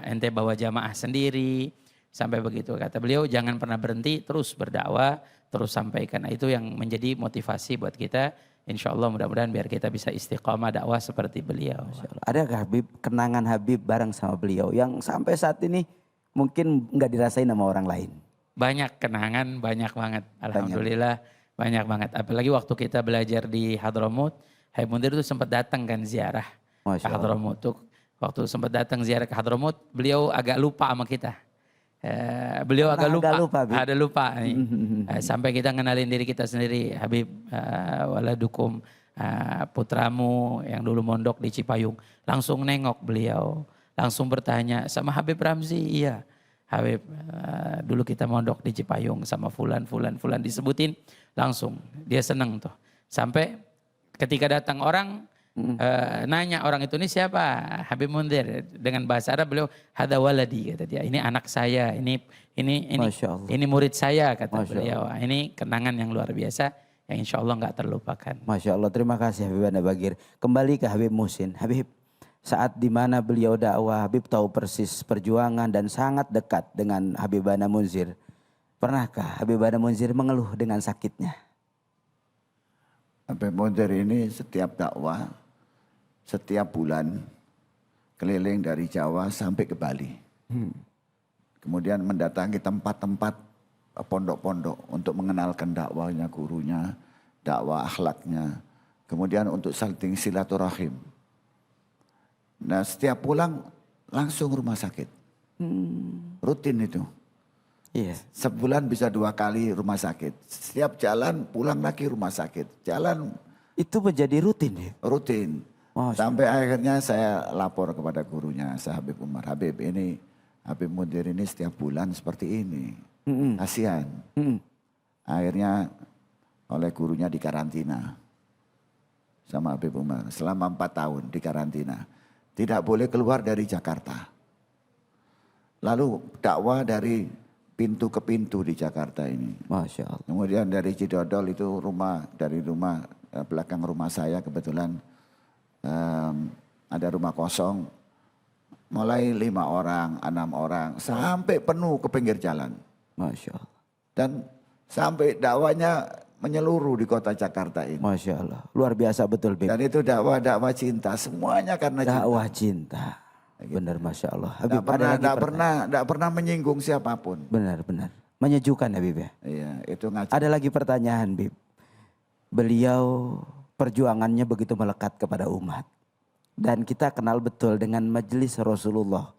ente bawa jamaah sendiri. Sampai begitu kata beliau, jangan pernah berhenti, terus berdakwah, terus sampaikan. Nah, itu yang menjadi motivasi buat kita. Insya Allah mudah-mudahan biar kita bisa istiqamah dakwah seperti beliau. Adakah Habib, kenangan Habib bareng sama beliau yang sampai saat ini mungkin nggak dirasain sama orang lain? Banyak kenangan, banyak banget. Alhamdulillah banyak banget. Apalagi waktu kita belajar di Hadramut, Habib Munzir itu sempat datang kan ziarah ke Hadramut. Waktu sempat datang ziarah ke Hadramut, beliau agak lupa sama kita. Beliau agak lupa, ada lupa. Sampai kita ngenalin diri kita sendiri, Habib waladukum, putramu yang dulu mondok di Cipayung. Langsung nengok beliau, langsung bertanya sama Habib Ramzi, iya Habib dulu kita mondok di Cipayung sama fulan disebutin, langsung dia seneng tuh. Sampai ketika datang orang, nanya orang itu, ini siapa? Habib Munzir. Dengan bahasa Arab beliau, hada waladi kata dia. Ini anak saya, ini murid saya kata beliau. Ini kenangan yang luar biasa yang insya Allah nggak terlupakan. Masya Allah, terima kasih Habib Anda Bagir. Kembali ke Habib Muhsin. Habib, saat dimana beliau dakwah, Habib tahu persis perjuangan dan sangat dekat dengan Habib Anda Munzir. Pernahkah Habib Anda Munzir mengeluh dengan sakitnya? Habib Munzir ini setiap dakwah, setiap bulan keliling dari Jawa sampai ke Bali. Kemudian mendatangi tempat-tempat pondok-pondok untuk mengenalkan dakwahnya gurunya, dakwah akhlaknya. Kemudian untuk saling silaturahim. Nah setiap pulang langsung rumah sakit. Rutin itu. Iya. Sebulan bisa 2 kali rumah sakit. Setiap jalan pulang lagi rumah sakit. Jalan. Itu menjadi rutin ya? Rutin. Masya Sampai akhirnya saya lapor kepada gurunya, saya Habib Umar. Habib Mundir ini setiap bulan seperti ini. Kasihan. Akhirnya oleh gurunya dikarantina sama Habib Umar. Selama 4 tahun dikarantina. Tidak boleh keluar dari Jakarta. Lalu dakwah dari pintu ke pintu di Jakarta ini. Masya Allah. Kemudian dari Cidodol itu dari rumah belakang rumah saya kebetulan ada rumah kosong. Mulai 5 orang, 6 orang sampai penuh ke pinggir jalan. Masya Allah. Dan sampai dakwanya menyeluruh di kota Jakarta ini. Masya Allah. Luar biasa betul, Bib. Dan itu dakwah cinta, semuanya karena cinta. Dakwah cinta. Benar, Masya Allah. Habib, Tidak pernah menyinggung siapapun. Benar. Menyejukkan, Habib ya. Iya, itu ngaji. Ada lagi pertanyaan, Bib. Beliau perjuangannya begitu melekat kepada umat. Dan kita kenal betul dengan majelis Rasulullah.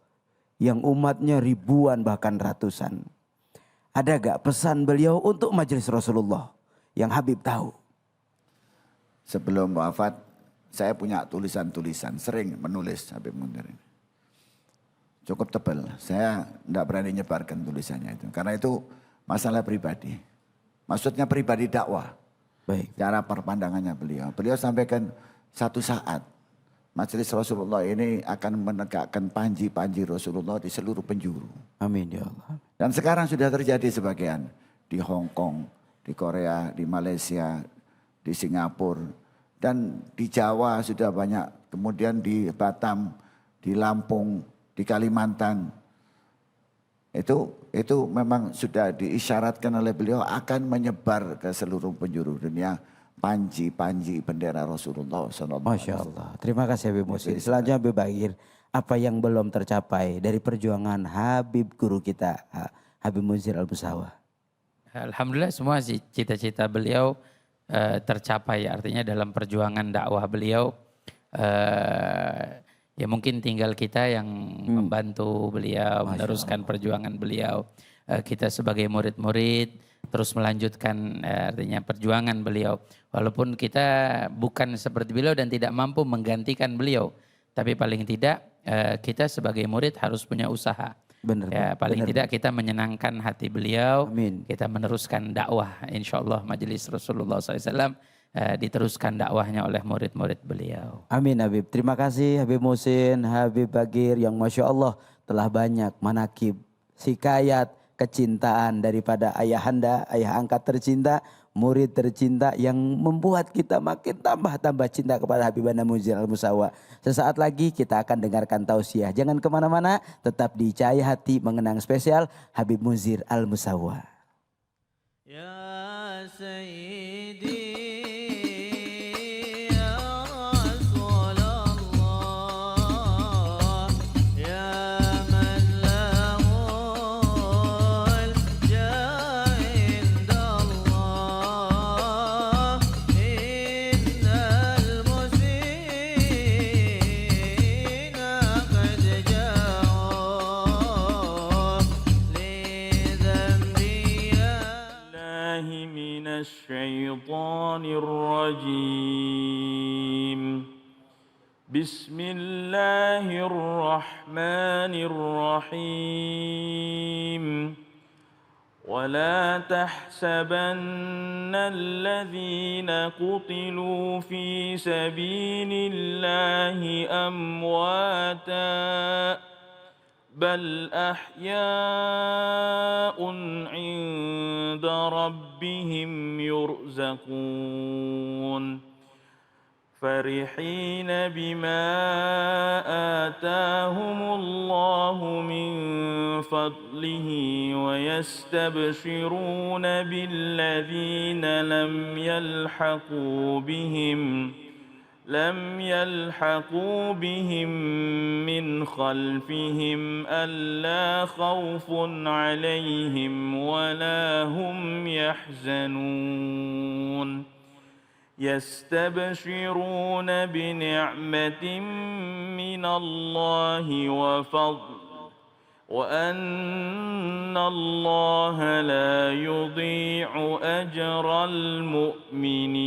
Yang umatnya ribuan bahkan ratusan. Ada gak pesan beliau untuk majelis Rasulullah? Yang Habib tahu. Sebelum wafat, saya punya tulisan-tulisan. Sering menulis Habib Mundir ini. Cukup tebal. Saya tidak berani nyebarkan tulisannya itu. Karena itu masalah pribadi. Maksudnya pribadi dakwah. Baik. Cara perpandangannya beliau. Beliau sampaikan satu saat. Majelis Rasulullah ini akan menegakkan panji-panji Rasulullah di seluruh penjuru. Amin ya Allah. Dan sekarang sudah terjadi sebagian. Di Hong Kong, di Korea, di Malaysia, di Singapura. Dan di Jawa sudah banyak. Kemudian di Batam, di Lampung, di Kalimantan. Itu memang sudah diisyaratkan oleh beliau akan menyebar ke seluruh penjuru dunia panji-panji bendera Rasulullah SAW. Masya Allah. Terima kasih Habib Musin. Selanjutnya Habib Bagir, apa yang belum tercapai dari perjuangan Habib guru kita, Habib Munzir Al-Busawa? Alhamdulillah semua cita-cita beliau tercapai. Artinya dalam perjuangan dakwah beliau, ya mungkin tinggal kita yang membantu beliau, meneruskan perjuangan beliau. Kita sebagai murid-murid terus melanjutkan artinya perjuangan beliau. Walaupun kita bukan seperti beliau dan tidak mampu menggantikan beliau. Tapi paling tidak kita sebagai murid harus punya usaha. Benar, ya, paling tidak kita menyenangkan hati beliau. Amin. Kita meneruskan dakwah. InsyaAllah majelis Rasulullah SAW diteruskan dakwahnya oleh murid-murid beliau. Amin Habib. Terima kasih Habib Musin, Habib Bagir yang Masya Allah telah banyak manakib, hikayat, kecintaan daripada ayahanda, ayah angkat tercinta, murid tercinta yang membuat kita makin tambah cinta kepada Habibana Munzir Al-Musawa. Sesaat lagi kita akan dengarkan tausiah. Jangan kemana-mana, tetap di Cahaya Hati mengenang spesial Habib Munzir Al-Musawa. Ya Sayyidi الشيطان الرجيم بسم الله الرحمن الرحيم ولا تحسبن الذين قتلوا في سبيل الله أمواتا بل أحياء عند ربهم يرزقون فرحين بما آتاهم الله من فضله ويستبشرون بالذين لم يلحقوا بهم من خلفهم ألا خوف عليهم ولا هم يحزنون يستبشرون بنعمة من الله وفضل وأن الله لا يضيع أجر المؤمنين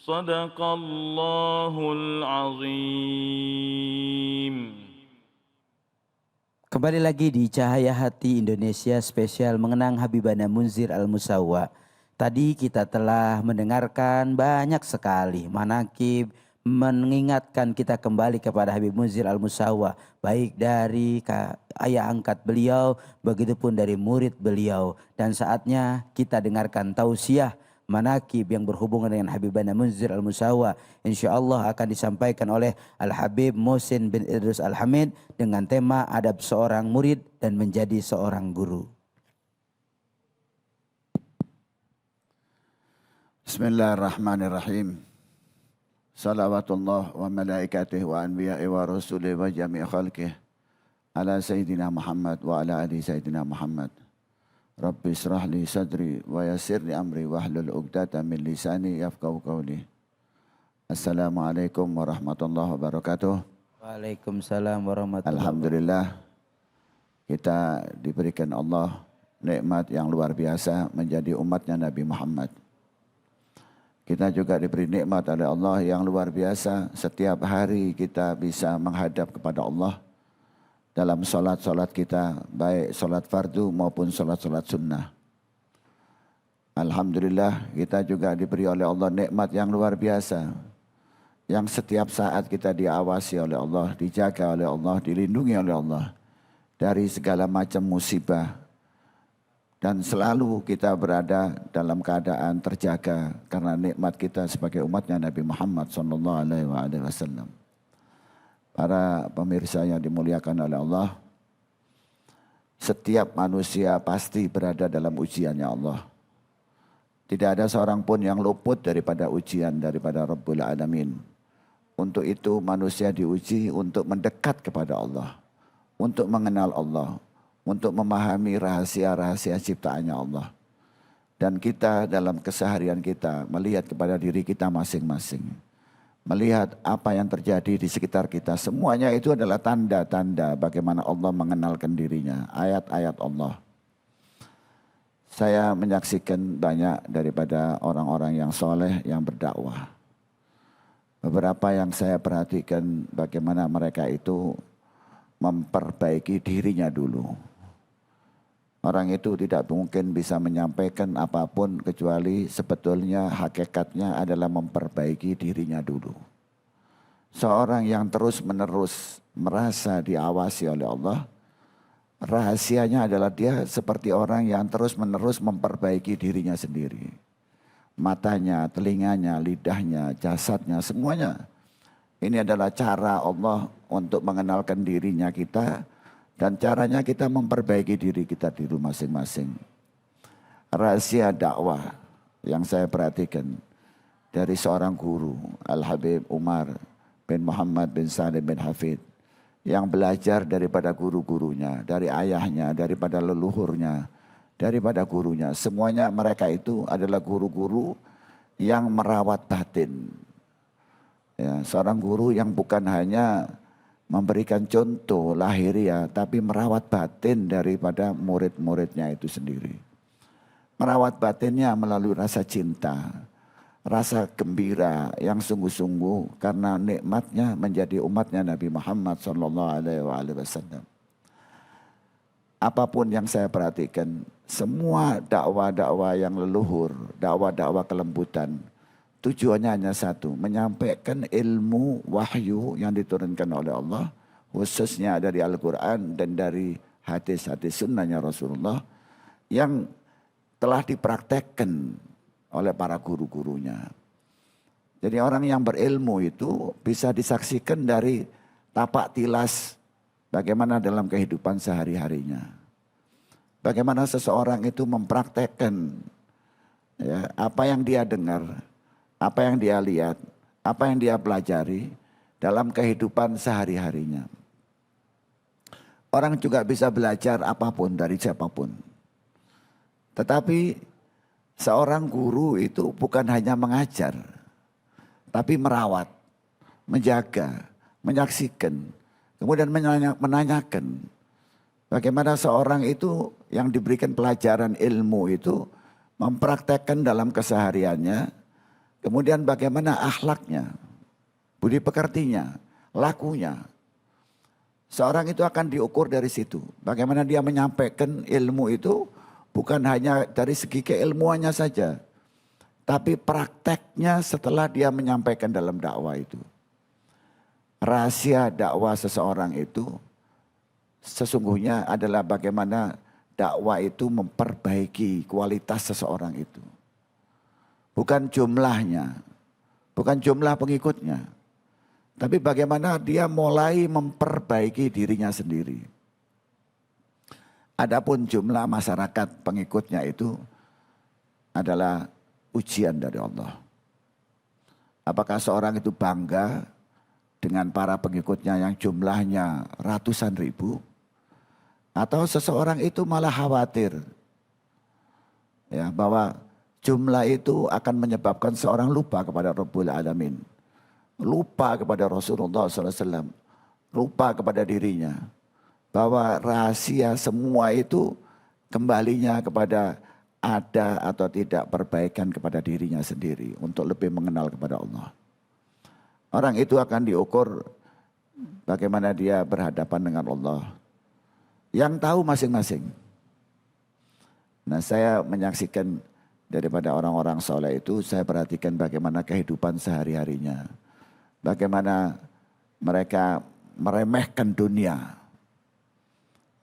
Sadaqallahul azim. Kembali lagi di Cahaya Hati Indonesia spesial mengenang Habibana Munzir Al-Musawwa. Tadi kita telah mendengarkan banyak sekali manaqib mengingatkan kita kembali kepada Habib Munzir Al-Musawwa, baik dari ayah angkat beliau, begitupun dari murid beliau. Dan saatnya kita dengarkan tausiah manaqib yang berhubungan dengan Habibana Munzir Al-Musawwa. InsyaAllah akan disampaikan oleh Al-Habib Muhsin bin Idrus Al-Hamid dengan tema adab seorang murid dan menjadi seorang guru. Bismillahirrahmanirrahim. Salawatullah wa malaikatih wa anbiya'i wa rasulih wa jami' khalqih ala Sayyidina Muhammad wa ala ali Sayyidina Muhammad. Rabbi israh li sadri wa yassir li amri wahlul 'uqdatam min lisani yafqahu qawli. Assalamualaikum warahmatullahi wabarakatuh. Waalaikumsalam warahmatullahi wabarakatuh. Alhamdulillah kita diberikan Allah nikmat yang luar biasa menjadi umatnya Nabi Muhammad. Kita juga diberi nikmat oleh Allah yang luar biasa. Setiap hari kita bisa menghadap kepada Allah dalam solat-solat kita, baik solat fardu maupun solat-solat sunnah. Alhamdulillah kita juga diberi oleh Allah nikmat yang luar biasa. Yang setiap saat kita diawasi oleh Allah, dijaga oleh Allah, dilindungi oleh Allah dari segala macam musibah. Dan selalu kita berada dalam keadaan terjaga karena nikmat kita sebagai umatnya Nabi Muhammad SAW. Para pemirsa yang dimuliakan oleh Allah, setiap manusia pasti berada dalam ujiannya Allah. Tidak ada seorang pun yang luput daripada ujian daripada Rabbul Alamin. Untuk itu manusia diuji untuk mendekat kepada Allah, untuk mengenal Allah, untuk memahami rahasia-rahasia ciptaannya Allah. Dan kita dalam keseharian kita melihat kepada diri kita masing-masing. Melihat apa yang terjadi di sekitar kita. Semuanya itu adalah tanda-tanda bagaimana Allah mengenalkan dirinya. Ayat-ayat Allah. Saya menyaksikan banyak daripada orang-orang yang soleh yang berdakwah. Beberapa yang saya perhatikan bagaimana mereka itu memperbaiki dirinya dulu. Orang itu tidak mungkin bisa menyampaikan apapun kecuali sebetulnya hakikatnya adalah memperbaiki dirinya dulu. Seorang yang terus-menerus merasa diawasi oleh Allah, rahasianya adalah dia seperti orang yang terus-menerus memperbaiki dirinya sendiri. Matanya, telinganya, lidahnya, jasadnya, semuanya. Ini adalah cara Allah untuk mengenalkan dirinya kita. Dan caranya kita memperbaiki diri kita di rumah masing-masing. Rahasia dakwah yang saya perhatikan dari seorang guru, Al-Habib Umar bin Muhammad bin Salim bin Hafid. Yang belajar daripada guru-gurunya, dari ayahnya, daripada leluhurnya, daripada gurunya. Semuanya mereka itu adalah guru-guru yang merawat batin. Ya, seorang guru yang bukan hanya memberikan contoh lahiriah, tapi merawat batin daripada murid-muridnya itu sendiri. Merawat batinnya melalui rasa cinta, rasa gembira yang sungguh-sungguh karena nikmatnya menjadi umatnya Nabi Muhammad SAW. Apapun yang saya perhatikan, semua dakwah-dakwah yang leluhur, dakwah-dakwah kelembutan, tujuannya hanya satu, menyampaikan ilmu wahyu yang diturunkan oleh Allah, khususnya dari Al-Quran dan dari hadis-hadis sunnahnya Rasulullah, yang telah dipraktekkan oleh para guru-gurunya. Jadi orang yang berilmu itu bisa disaksikan dari tapak tilas bagaimana dalam kehidupan sehari-harinya. Bagaimana seseorang itu mempraktekkan ya, apa yang dia dengar, apa yang dia lihat, apa yang dia pelajari dalam kehidupan sehari-harinya. Orang juga bisa belajar apapun dari siapapun. Tetapi seorang guru itu bukan hanya mengajar, tapi merawat, menjaga, menyaksikan, kemudian menanyakan. Bagaimana seorang itu yang diberikan pelajaran ilmu itu mempraktekkan dalam kesehariannya, Kemudian bagaimana akhlaknya, budi pekertinya, lakunya. Seorang itu akan diukur dari situ. Bagaimana dia menyampaikan ilmu itu bukan hanya dari segi keilmuannya saja. Tapi prakteknya setelah dia menyampaikan dalam dakwah itu. Rahasia dakwah seseorang itu sesungguhnya adalah bagaimana dakwah itu memperbaiki kualitas seseorang itu. Bukan jumlahnya, bukan jumlah pengikutnya. Tapi bagaimana dia mulai memperbaiki dirinya sendiri. Adapun jumlah masyarakat pengikutnya itu adalah ujian dari Allah. Apakah seorang itu bangga dengan para pengikutnya yang jumlahnya ratusan ribu? Atau seseorang itu malah khawatir ya, bahwa jumlah itu akan menyebabkan seorang lupa kepada Rabbul Alamin. Lupa kepada Rasulullah SAW, lupa kepada dirinya. Bahwa rahasia semua itu kembalinya kepada ada atau tidak perbaikan kepada dirinya sendiri untuk lebih mengenal kepada Allah. Orang itu akan diukur bagaimana dia berhadapan dengan Allah. Yang tahu masing-masing. Nah, saya menyaksikan daripada orang-orang soleh itu, saya perhatikan bagaimana kehidupan sehari-harinya. Bagaimana mereka meremehkan dunia.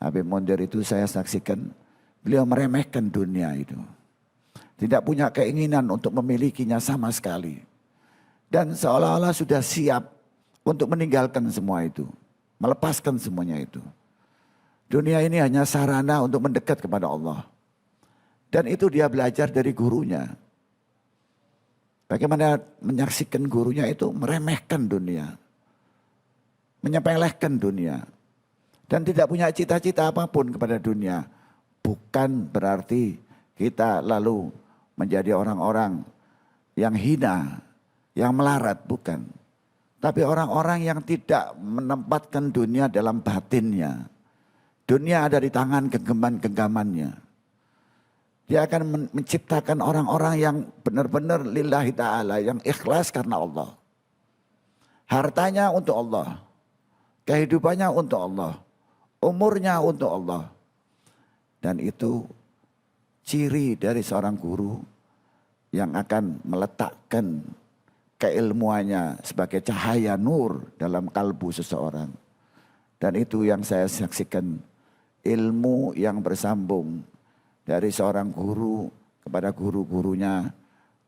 Habib Mundir itu saya saksikan, beliau meremehkan dunia itu. Tidak punya keinginan untuk memilikinya sama sekali. Dan seolah-olah sudah siap untuk meninggalkan semua itu. Melepaskan semuanya itu. Dunia ini hanya sarana untuk mendekat kepada Allah. Dan itu dia belajar dari gurunya. Bagaimana menyaksikan gurunya itu meremehkan dunia. Menyepelekan dunia. Dan tidak punya cita-cita apapun kepada dunia. Bukan berarti kita lalu menjadi orang-orang yang hina, yang melarat, bukan. Tapi orang-orang yang tidak menempatkan dunia dalam batinnya. Dunia ada di tangan genggaman-genggamannya. Dia akan menciptakan orang-orang yang benar-benar lillahi ta'ala, yang ikhlas karena Allah. Hartanya untuk Allah. Kehidupannya untuk Allah. Umurnya untuk Allah. Dan itu ciri dari seorang guru yang akan meletakkan keilmuannya sebagai cahaya nur dalam kalbu seseorang. Dan itu yang saya saksikan, ilmu yang bersambung dari seorang guru kepada guru-gurunya.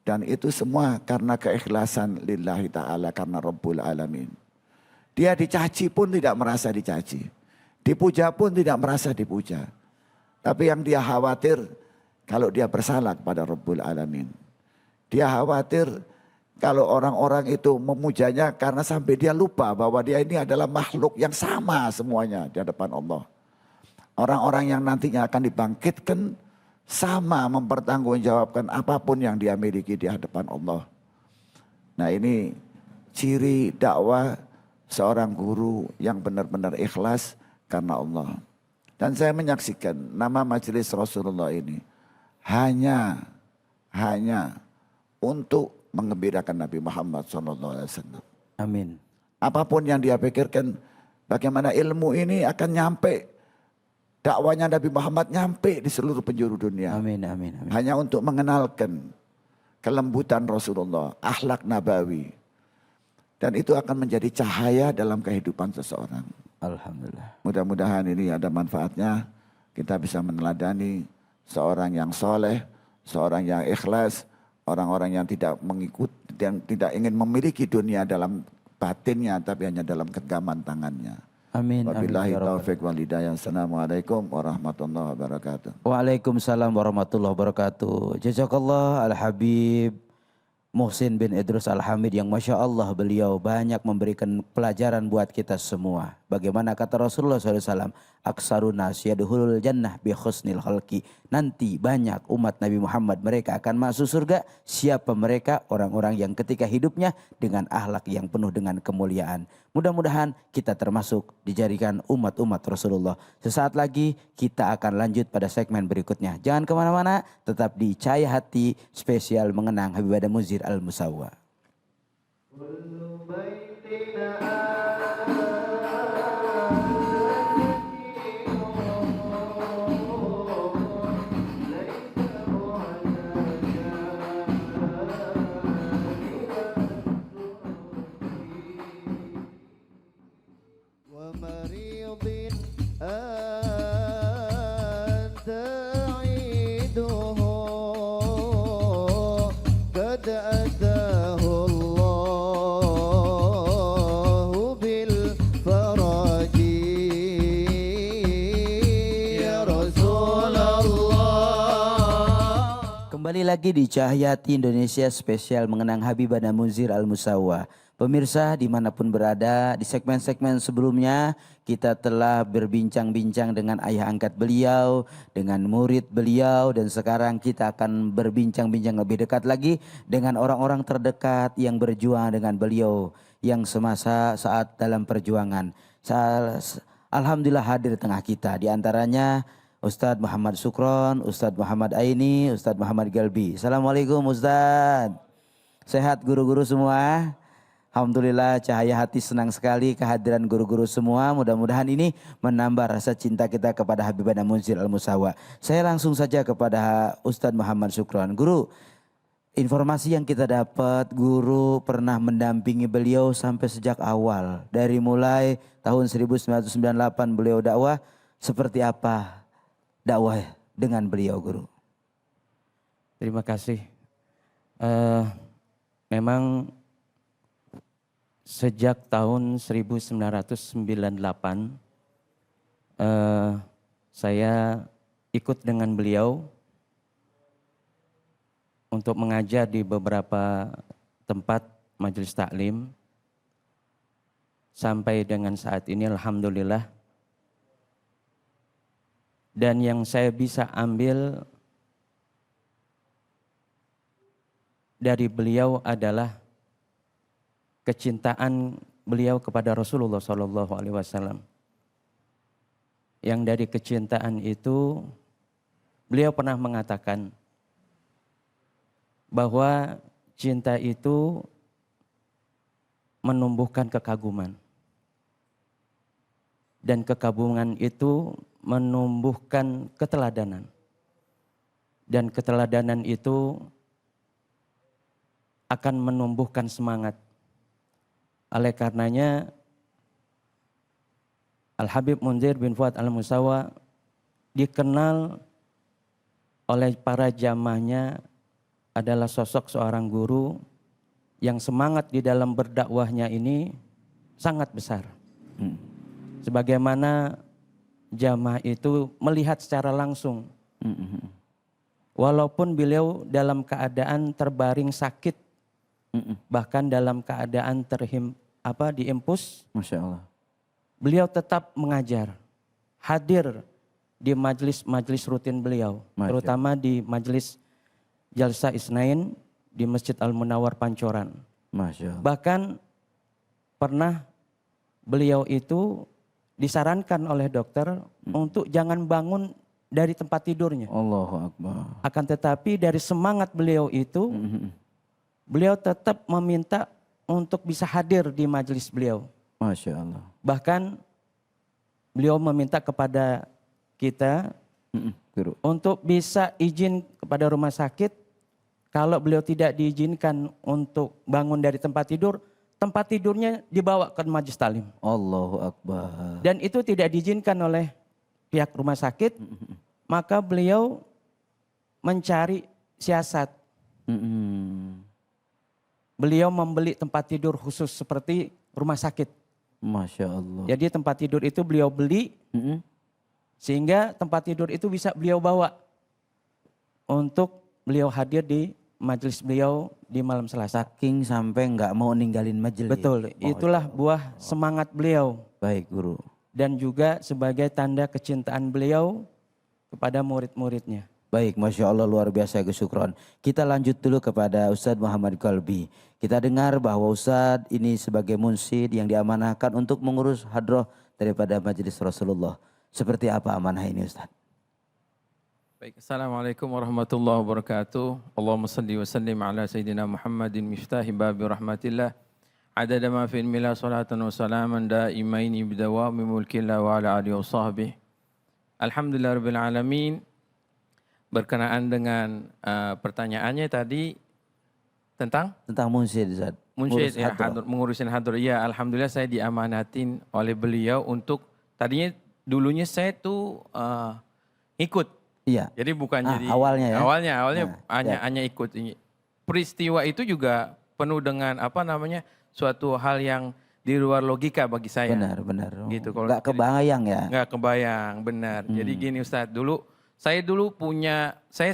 Dan itu semua karena keikhlasan lillahi ta'ala, karena Rabbul Alamin. Dia dicaci pun tidak merasa dicaci. Dipuja pun tidak merasa dipuja. Tapi yang dia khawatir kalau dia bersalah kepada Rabbul Alamin. Dia khawatir kalau orang-orang itu memujanya karena sampai dia lupa bahwa dia ini adalah makhluk yang sama semuanya di hadapan Allah. Orang-orang yang nantinya akan dibangkitkan sama mempertanggungjawabkan apapun yang dia miliki di hadapan Allah. Nah, ini ciri dakwah seorang guru yang benar-benar ikhlas karena Allah. Dan saya menyaksikan nama majelis Rasulullah ini hanya untuk mengembirakan Nabi Muhammad SAW. Amin. Apapun yang dia pikirkan, bagaimana ilmu ini akan nyampe, dakwanya Nabi Muhammad nyampe di seluruh penjuru dunia. Amin, amin, amin. Hanya untuk mengenalkan kelembutan Rasulullah, akhlak nabawi. Dan itu akan menjadi cahaya dalam kehidupan seseorang. Alhamdulillah. Mudah-mudahan ini ada manfaatnya. Kita bisa meneladani seorang yang soleh, seorang yang ikhlas, orang-orang yang tidak mengikut, yang tidak ingin memiliki dunia dalam batinnya, tapi hanya dalam genggaman tangannya. Amin. Wabillahi Amin, ya Rabbal. taufiq wal hidayah. Assalamualaikum warahmatullahi wabarakatuh. Waalaikumsalam warahmatullahi wabarakatuh. Jazakallah Al-Habib Muhsin bin Idrus Al-Hamid yang Masya Allah beliau banyak memberikan pelajaran buat kita semua. Bagaimana kata Rasulullah SAW, aksaruna yadkhulul jannah bi husnil khalqi. Nanti banyak umat Nabi Muhammad mereka akan masuk surga. Siapa mereka? Orang-orang yang ketika hidupnya dengan akhlak yang penuh dengan kemuliaan. Mudah-mudahan kita termasuk dijadikan umat-umat Rasulullah. Sesaat lagi kita akan lanjut pada segmen berikutnya. Jangan kemana-mana, tetap di Cahaya Hati spesial mengenang Habib Adam Munzir Al-Musawwa. Kembali lagi di Cahaya Hati Indonesia spesial mengenang Habib Adam Munzir Al-Musawwa. Pemirsa dimanapun berada, di segmen-segmen sebelumnya kita telah berbincang-bincang dengan ayah angkat beliau, dengan murid beliau, dan sekarang kita akan berbincang-bincang lebih dekat lagi dengan orang-orang terdekat yang berjuang dengan beliau, yang semasa saat dalam perjuangan. Alhamdulillah hadir di tengah kita, di antaranya Ustadz Muhammad Sukron, Ustadz Muhammad Aini, Ustadz Muhammad Galbi. Assalamualaikum Ustadz. Sehat guru-guru semua? Alhamdulillah Cahaya Hati senang sekali kehadiran guru-guru semua. Mudah-mudahan ini menambah rasa cinta kita kepada Habib Adam Munzir Al-Musawwa. Saya langsung saja kepada Ustadz Muhammad Sukron. Guru, informasi yang kita dapat, guru pernah mendampingi beliau sampai sejak awal. Dari mulai tahun 1998 beliau dakwah, seperti apa dakwah dengan beliau, guru? Terima kasih. Memang sejak tahun 1998 saya ikut dengan beliau untuk mengajar di beberapa tempat majelis taklim. Sampai dengan saat ini alhamdulillah. Dan yang saya bisa ambil dari beliau adalah kecintaan beliau kepada Rasulullah SAW. Yang dari kecintaan itu beliau pernah mengatakan bahwa cinta itu menumbuhkan kekaguman. Dan kekaguman itu menumbuhkan keteladanan. Dan keteladanan itu akan menumbuhkan semangat. Oleh karenanya Al-Habib Munzir bin Fuad Al-Musawwa dikenal oleh para jamaahnya adalah sosok seorang guru yang semangat di dalam berdakwahnya ini sangat besar. Sebagaimana jamaah itu melihat secara langsung. Walaupun beliau dalam keadaan terbaring sakit, bahkan dalam keadaan diimpus, Masya Allah, beliau tetap mengajar, hadir di majelis rutin beliau, terutama di majelis Jalsa Isnain di Masjid Al-Munawwar Pancoran. Masya Allah. Bahkan pernah beliau itu disarankan oleh dokter untuk jangan bangun dari tempat tidurnya. Allahu Akbar. Akan tetapi dari semangat beliau itu, beliau tetap meminta untuk bisa hadir di majelis beliau. Masya Allah. Bahkan beliau meminta kepada kita Guru, untuk bisa izin kepada rumah sakit. Kalau beliau tidak diizinkan untuk bangun dari tempat tidurnya dibawa ke majelis taklim. Allahu Akbar. Dan itu tidak diizinkan oleh pihak rumah sakit, maka beliau mencari siasat. Beliau membeli tempat tidur khusus seperti rumah sakit. Masya Allah. Jadi tempat tidur itu beliau beli, sehingga tempat tidur itu bisa beliau bawa untuk beliau hadir di majelis beliau di malam Selasa. Saking sampai nggak mau ninggalin majelis. Betul, itulah buah semangat beliau. Baik guru. dan juga sebagai tanda kecintaan beliau kepada murid-muridnya. Baik, Masya Allah luar biasa Gus Syukron. Kita lanjut dulu kepada Ustadz Muhammad Qalbi. Kita dengar bahwa Ustadz ini sebagai munsyid yang diamanahkan untuk mengurus hadroh daripada majelis Rasulullah. Seperti apa amanah ini Ustadz? Baik, Assalamualaikum warahmatullahi wabarakatuh. Allahumma salli wa sallim ala Sayyidina Muhammadin miftahi babi rahmatillah. Adada ma fi ilmillah salatan wa salaman daimaini bidawami mulkillah wa ala alihi wa sahbihi. Alhamdulillah rabbil alamin. Berkenaan dengan pertanyaannya tadi tentang munsyid Ustadz. Munsyid ya, mengurusin hadroh. Ya, alhamdulillah saya diamanatin oleh beliau untuk tadinya dulunya saya tuh ikut. Iya. Jadi bukan jadi awalnya ya. Awalnya hanya ikut. Peristiwa itu juga penuh dengan suatu hal yang di luar logika bagi saya. Benar. Gitu. Nggak kebayang ya. Nggak kebayang, benar. Jadi gini Ustadz, saya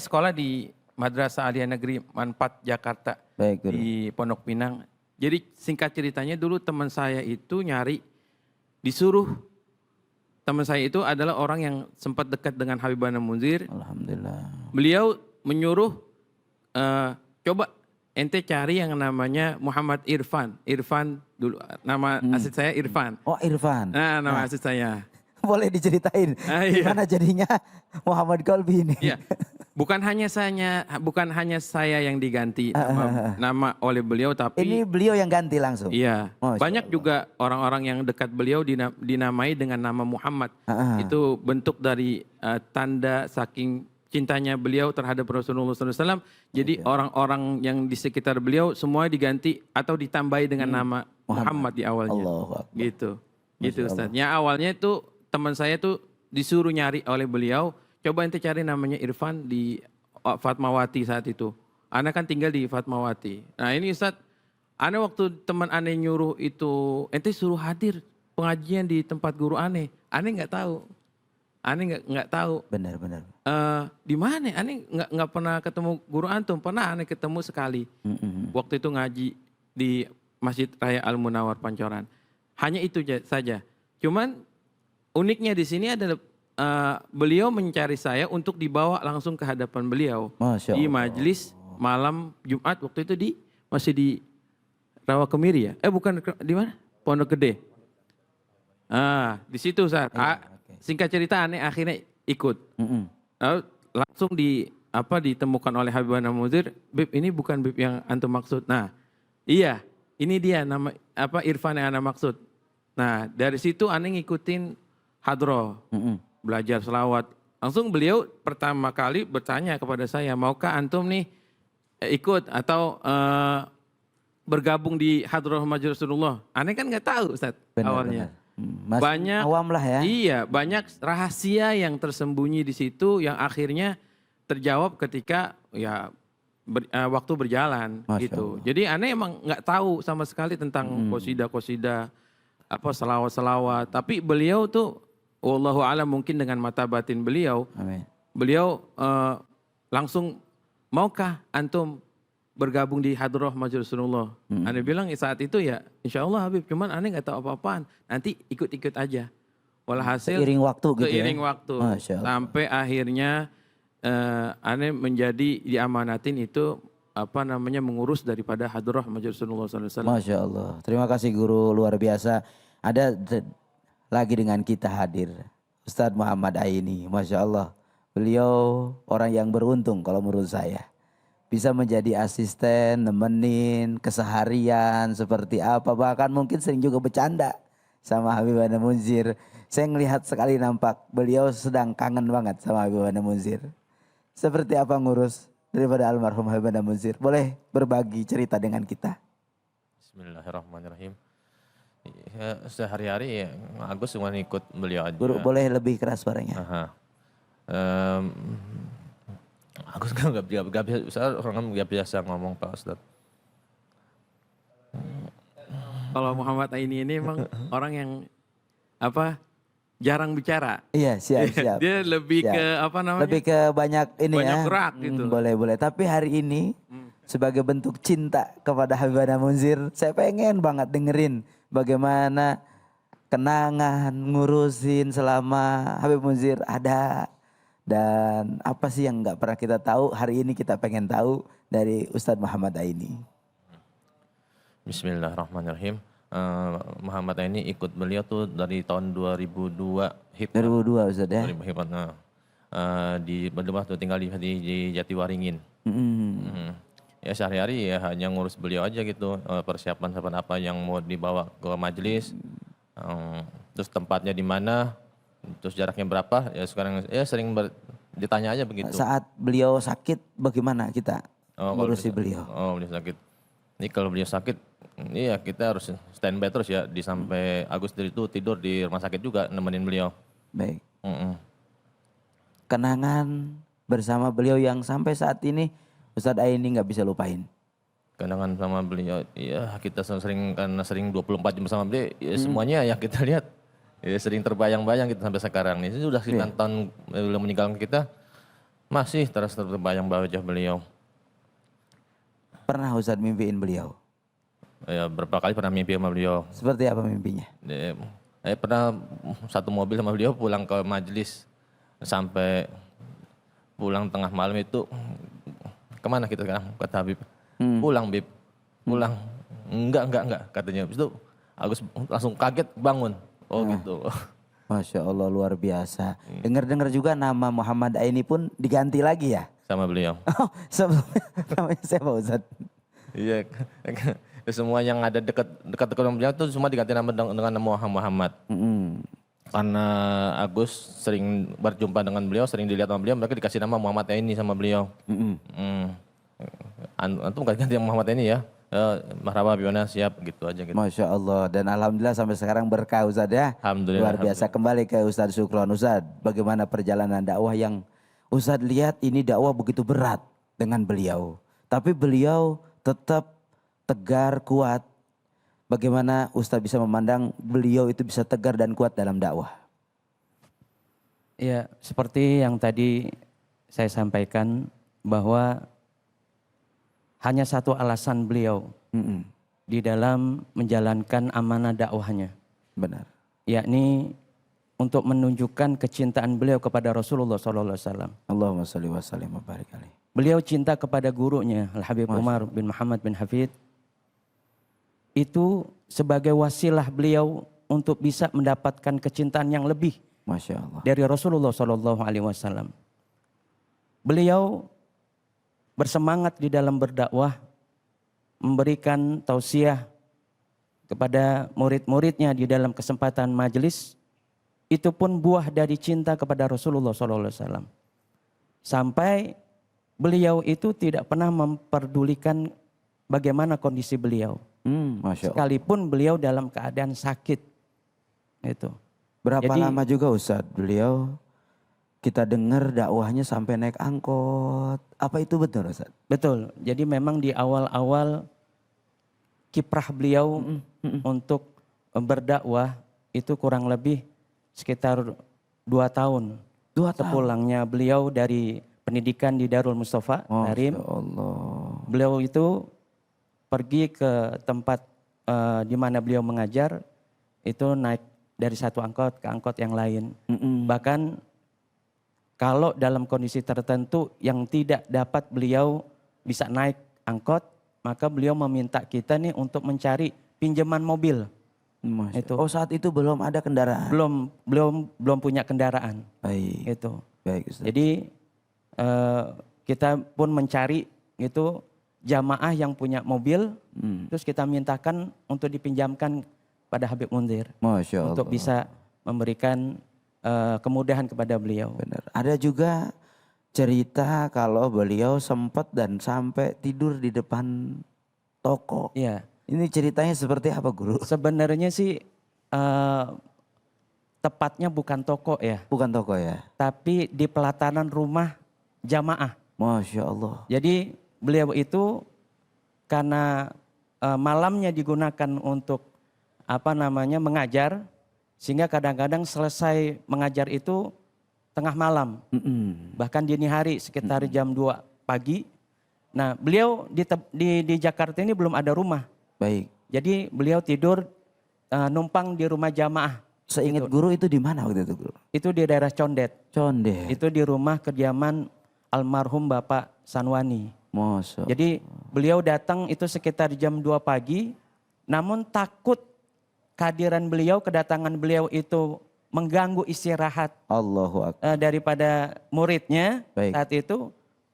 sekolah di Madrasah Aliyah Negeri Manpat Jakarta. Baik, Guru. Di Pondok Pinang. Jadi singkat ceritanya dulu teman saya itu disuruh. Teman saya itu adalah orang yang sempat dekat dengan Habib Ana Munzir. Alhamdulillah. Beliau menyuruh coba ente cari yang namanya Muhammad Irfan. Irfan dulu nama asli saya Irfan. Oh Irfan. Nah, nama asli saya. Boleh diceritain gimana jadinya Muhammad Qalbi ini? Iya. Bukan hanya saya yang diganti nama oleh beliau, tapi ini beliau yang ganti langsung. Iya. Banyak juga orang-orang yang dekat beliau dinamai dengan nama Muhammad. Itu bentuk dari tanda saking cintanya beliau terhadap Rasulullah SAW. Jadi orang-orang yang di sekitar beliau semua diganti atau ditambahi dengan nama Muhammad di awalnya. Gitu Ustaz. Ya awalnya itu teman saya tuh disuruh nyari oleh beliau, coba ente cari namanya Irfan di Fatmawati saat itu. Ana kan tinggal di Fatmawati. Nah ini Ustaz, Ana waktu teman Ana nyuruh itu, ente suruh hadir pengajian di tempat guru Ana nggak tahu. Ana nggak tahu. Benar. Di mana? Ana nggak pernah ketemu guru antum. Pernah Ana ketemu sekali. Waktu itu ngaji di Masjid Raya Al Munawar Pancoran. Hanya itu saja. Cuman uniknya di sini adalah beliau mencari saya untuk dibawa langsung ke hadapan beliau di majelis malam Jumat waktu itu masih di Rawa Kemiri ya? Bukan di mana? Pondok Gede. Di situ Ustaz. Singkat cerita aneh akhirnya ikut. Lalu langsung ditemukan oleh Habib Ana Munzir, Bib ini bukan Bib yang antum maksud. Nah, iya, ini dia nama Irfan yang ana maksud. Nah, dari situ aneh ngikutin hadroh, belajar selawat. Langsung beliau pertama kali bertanya kepada saya, maukah antum nih ikut atau bergabung di hadroh majelis Rasulullah? Aneh kan nggak tahu Ustaz awalnya. Banyak awam lah ya. Iya, banyak rahasia yang tersembunyi di situ yang akhirnya terjawab ketika waktu berjalan. Masya gitu. Allah. Jadi aneh emang nggak tahu sama sekali tentang qasidah-qasidah, selawat-selawat. Tapi beliau tuh wallahu a'lam mungkin dengan mata batin beliau. Amin. Beliau langsung maukah antum bergabung di hadroh majelis Rasulullah? Aneh bilang saat itu ya insya Allah Habib, cuman aneh nggak tahu apa-apaan. Nanti ikut-ikut aja. Walhasil seiring waktu gitu seiring waktu. Sampai akhirnya aneh menjadi diamanatin itu mengurus daripada hadroh majelis Rasulullah SAW. Masya Allah. Terima kasih guru luar biasa. Ada lagi dengan kita hadir Ustadz Muhammad Aini. Masya Allah. Beliau orang yang beruntung kalau menurut saya. Bisa menjadi asisten, nemenin, keseharian seperti apa. Bahkan mungkin sering juga bercanda sama Habib Ana Munzir. Saya ngelihat sekali nampak beliau sedang kangen banget sama Habib Ana Munzir. Seperti apa ngurus daripada almarhum Habib Ana Munzir. Boleh berbagi cerita dengan kita. Bismillahirrahmanirrahim. Ya, sehari-hari ya Agus cuma ikut beliau aja. Guru boleh lebih keras suaranya. Agus kan gak biasa, orang kan gak biasa ngomong Pak Ustadz. Kalau Muhammad Aini ini emang orang yang jarang bicara. Iya siap. Dia lebih ke lebih ke banyak ini banyak ya. gerak gitu. Boleh. Tapi hari ini sebagai bentuk cinta kepada Habib Ana Munzir, saya pengen banget dengerin bagaimana kenangan ngurusin selama Habib Munzir ada, dan apa sih yang nggak pernah kita tahu, hari ini kita pengen tahu dari Ustadz Muhammad Aini. Bismillahirrahmanirrahim. Muhammad Aini ikut beliau tuh dari tahun 2002 hikmat. 2002 Ustadz ya. 2000 hikmat. Di Bandung tuh tinggal di Jatiwaringin. Ya sehari-hari ya hanya ngurus beliau aja gitu, persiapan apa yang mau dibawa ke majelis, terus tempatnya di mana, terus jaraknya berapa, ya sekarang ya sering ditanya aja begitu. Saat beliau sakit bagaimana kita ngurusi beliau? Oh, beliau sakit. Ini kalau beliau sakit, iya kita harus standby terus ya, di sampai Agustus itu tidur di rumah sakit juga nemenin beliau. Baik. Kenangan bersama beliau yang sampai saat ini Ustadz Aini nggak bisa lupain. Kenangan sama beliau, ya kita karena sering 24 jam bersama beliau, ya semuanya yang kita lihat, ya sering terbayang-bayang kita sampai sekarang. Ini sudah 9 tahun beliau meninggalkan kita, masih terus terbayang wajah beliau. Pernah Ustadz mimpiin beliau? Ya berapa kali pernah mimpi sama beliau. Seperti apa mimpinya? Pernah satu mobil sama beliau pulang ke majelis, sampai pulang tengah malam itu, kemana kita sekarang? Kata Habib, pulang Bib, pulang. Enggak, katanya. Habis itu Agus langsung kaget bangun. Oh gitu. Masya Allah luar biasa. Dengar-dengar juga nama Muhammad Aini pun diganti lagi ya? Sama beliau. Oh sebelumnya namanya siapa Ustadz? Iya, semua yang ada dekat dengan beliau itu semua diganti nama dengan nama Muhammad. Karena Agus sering berjumpa dengan beliau, sering dilihat sama beliau, mereka dikasih nama Muhammad Aini sama beliau. Antum ganti Muhammad Aini ya, marhaba Biona siap gitu aja gitu. Masya Allah, dan alhamdulillah sampai sekarang berkah Ustadz ya. Alhamdulillah. Luar biasa. Kembali ke Ustadz Syukron. Ustadz, bagaimana perjalanan dakwah yang Ustadz lihat ini dakwah begitu berat dengan beliau, tapi beliau tetap tegar, kuat. Bagaimana Ustadz bisa memandang beliau itu bisa tegar dan kuat dalam dakwah? Ya, seperti yang tadi saya sampaikan bahwa hanya satu alasan beliau di dalam menjalankan amanah dakwahnya. Benar. Yakni untuk menunjukkan kecintaan beliau kepada Rasulullah SAW. Allahumma sholli wa sallim wa barik alaihi. Beliau cinta kepada gurunya Al-Habib Umar bin Muhammad bin Hafid. Itu sebagai wasilah beliau untuk bisa mendapatkan kecintaan yang lebih Masya Allah. dari Rasulullah SAW. Beliau bersemangat di dalam berdakwah, memberikan tausiah kepada murid-muridnya di dalam kesempatan majelis. Itu pun buah dari cinta kepada Rasulullah SAW. Sampai beliau itu tidak pernah memperdulikan bagaimana kondisi beliau. Masya Allah. Sekalipun beliau dalam keadaan sakit. Itu. Berapa lama juga Ustadz beliau kita dengar dakwahnya sampai naik angkot. Apa itu betul Ustadz? Betul. Jadi memang di awal-awal kiprah beliau untuk berdakwah itu kurang lebih sekitar 2 tahun. 2 tahun? Sepulangnya beliau dari pendidikan di Darul Mustafa, Karim. Beliau itu pergi ke tempat di mana beliau mengajar, itu naik dari satu angkot ke angkot yang lain. Bahkan kalau dalam kondisi tertentu yang tidak dapat beliau bisa naik angkot, maka beliau meminta kita nih untuk mencari pinjaman mobil. Itu. Oh saat itu belum ada kendaraan? Belum punya kendaraan. Baik. Itu. Baik Ustaz. Jadi kita pun mencari itu jamaah yang punya mobil, terus kita mintakan untuk dipinjamkan pada Habib Munzir. Masya Allah. Untuk bisa memberikan kemudahan kepada beliau. Benar. Ada juga cerita kalau beliau sempat dan sampai tidur di depan toko. Iya. Ini ceritanya seperti apa Guru? Sebenarnya sih tepatnya bukan toko ya. Bukan toko ya. Tapi di pelataran rumah jamaah. Masya Allah. Jadi beliau itu karena malamnya digunakan untuk mengajar, sehingga kadang-kadang selesai mengajar itu tengah malam, bahkan dini hari sekitar jam 2 pagi. Nah beliau di Jakarta ini belum ada rumah. Baik. Jadi beliau tidur numpang di rumah jamaah. Seingat guru itu di mana waktu itu, Guru? Itu di daerah Condet. Condet. Itu di rumah kediaman almarhum Bapak Sanwani. Masya. Jadi beliau datang itu sekitar jam 2 pagi, namun takut kehadiran beliau, kedatangan beliau itu mengganggu istirahat Allahu Akbar. daripada muridnya. Baik. Saat itu,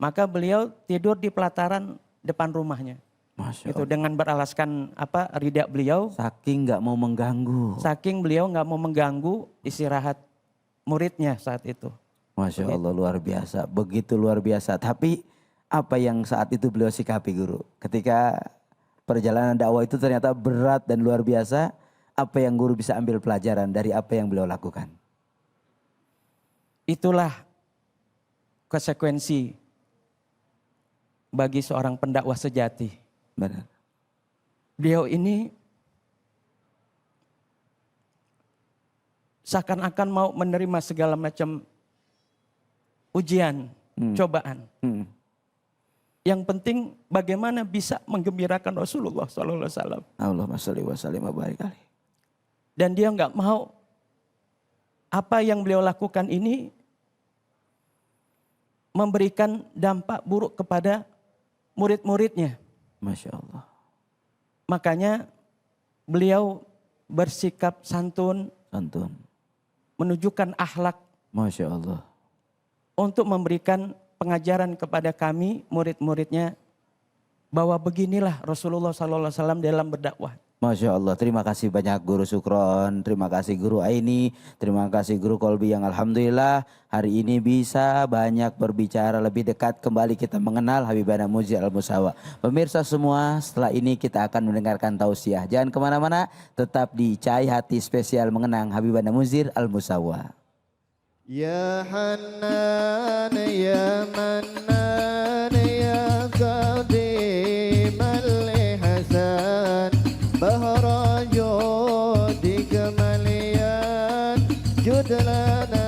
maka beliau tidur di pelataran depan rumahnya. Masya Itu Allah. dengan beralaskan rida beliau. Saking nggak mau mengganggu. Saking beliau nggak mau mengganggu istirahat muridnya saat itu. Masya Allah, luar biasa. Begitu luar biasa. Tapi apa yang saat itu beliau sikapi, Guru? Ketika perjalanan dakwah itu ternyata berat dan luar biasa. Apa yang Guru bisa ambil pelajaran dari apa yang beliau lakukan? Itulah konsekuensi bagi seorang pendakwah sejati. Benar. Beliau ini seakan-akan mau menerima segala macam ujian, cobaan. Yang penting bagaimana bisa menggembirakan Rasulullah SAW. Allahumma sholli wa sallim wa barik alaihi. Dan dia nggak mau apa yang beliau lakukan ini memberikan dampak buruk kepada murid-muridnya. Masya Allah. Makanya beliau bersikap santun, Santun. menunjukkan akhlak Masya Allah. untuk memberikan pengajaran kepada kami murid-muridnya bahwa beginilah Rasulullah SAW dalam berdakwah. Masya Allah, terima kasih banyak Guru Sukron, terima kasih Guru Aini, terima kasih Guru Kolbi yang alhamdulillah hari ini bisa banyak berbicara lebih dekat kembali kita mengenal Habibana Munzir Al-Musawa. Pemirsa semua, setelah ini kita akan mendengarkan tausiah. Jangan kemana-mana, tetap di Cahai Hati spesial mengenang Habibana Munzir Al-Musawa. Ya Hanan, ya Mannan, ya Qadimal Hasan, Bahra Judi Kemalian, Judlana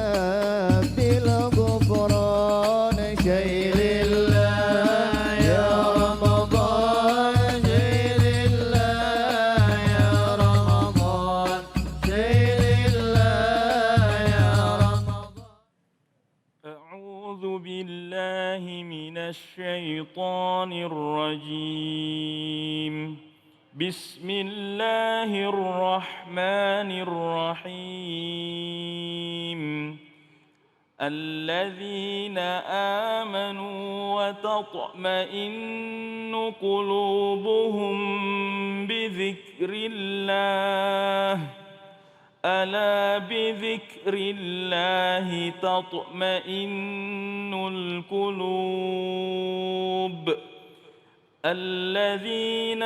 bil Ghufran, Syailillah ya Ramadan, Syailillah ya Ramadan, Syailillah ya Ramadan. أعوذ بالله من الشيطان الرجيم بسم الله الرحمن الرحيم الذين آمنوا وتطمئن قلوبهم بذكر الله ألا بذكر الله تطمئن القلوب الذين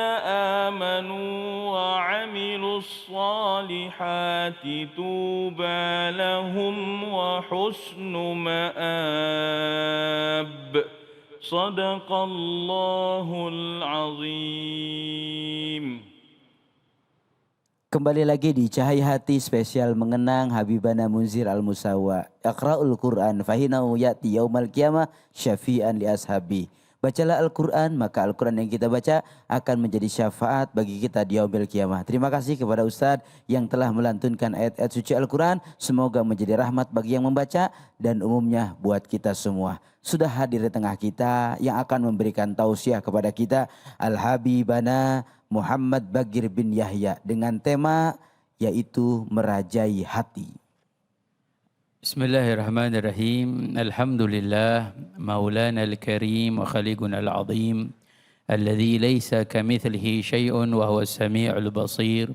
آمنوا وعملوا الصالحات طوبى لهم وحسن مآب صدق الله العظيم. Kembali lagi di Cahai Hati spesial mengenang Habibana Munzir Al-Musawa. Iqra'ul Quran fahinahu ya'ti yaumal qiyamah syafi'an li ashabi. Bacalah Al-Quran, maka Al-Quran yang kita baca akan menjadi syafaat bagi kita di yaumil qiyamah. Terima kasih kepada Ustadz yang telah melantunkan ayat-ayat suci Al-Quran. Semoga menjadi rahmat bagi yang membaca dan umumnya buat kita semua. Sudah hadir di tengah kita yang akan memberikan tausiah kepada kita Al-Habibana Muhammad Bagir bin Yahya dengan tema yaitu merajai hati. Bismillahirrahmanirrahim. Alhamdulillah maulana al-karim wa khaliquna al-azim alladhi laysa kamithlihi syai'un wa huwa as-sami'ul basir.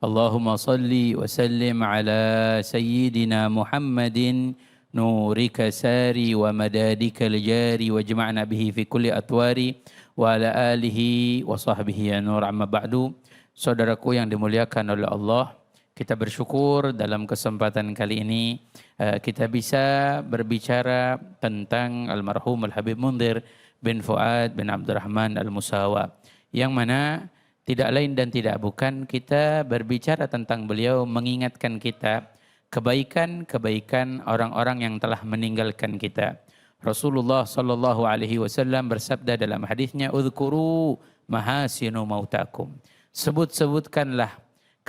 Allahumma salli wa sallim ala sayyidina Muhammadin nurika sari wa madadika al-jari wa jama'na bihi fi kulli atwari wa ala alihi wa sahbihi ya nur amma ba'du. Saudaraku yang dimuliakan oleh Allah, kita bersyukur dalam kesempatan kali ini kita bisa berbicara tentang almarhum Al-Habib Munzir bin Fuad bin Abdurrahman Al-Musawa, yang mana tidak lain dan tidak bukan kita berbicara tentang beliau mengingatkan kita kebaikan-kebaikan orang-orang yang telah meninggalkan kita. Rasulullah sallallahu alaihi wasallam bersabda dalam hadisnya, "Udzkuru mahasinu mautakum." Sebut-sebutkanlah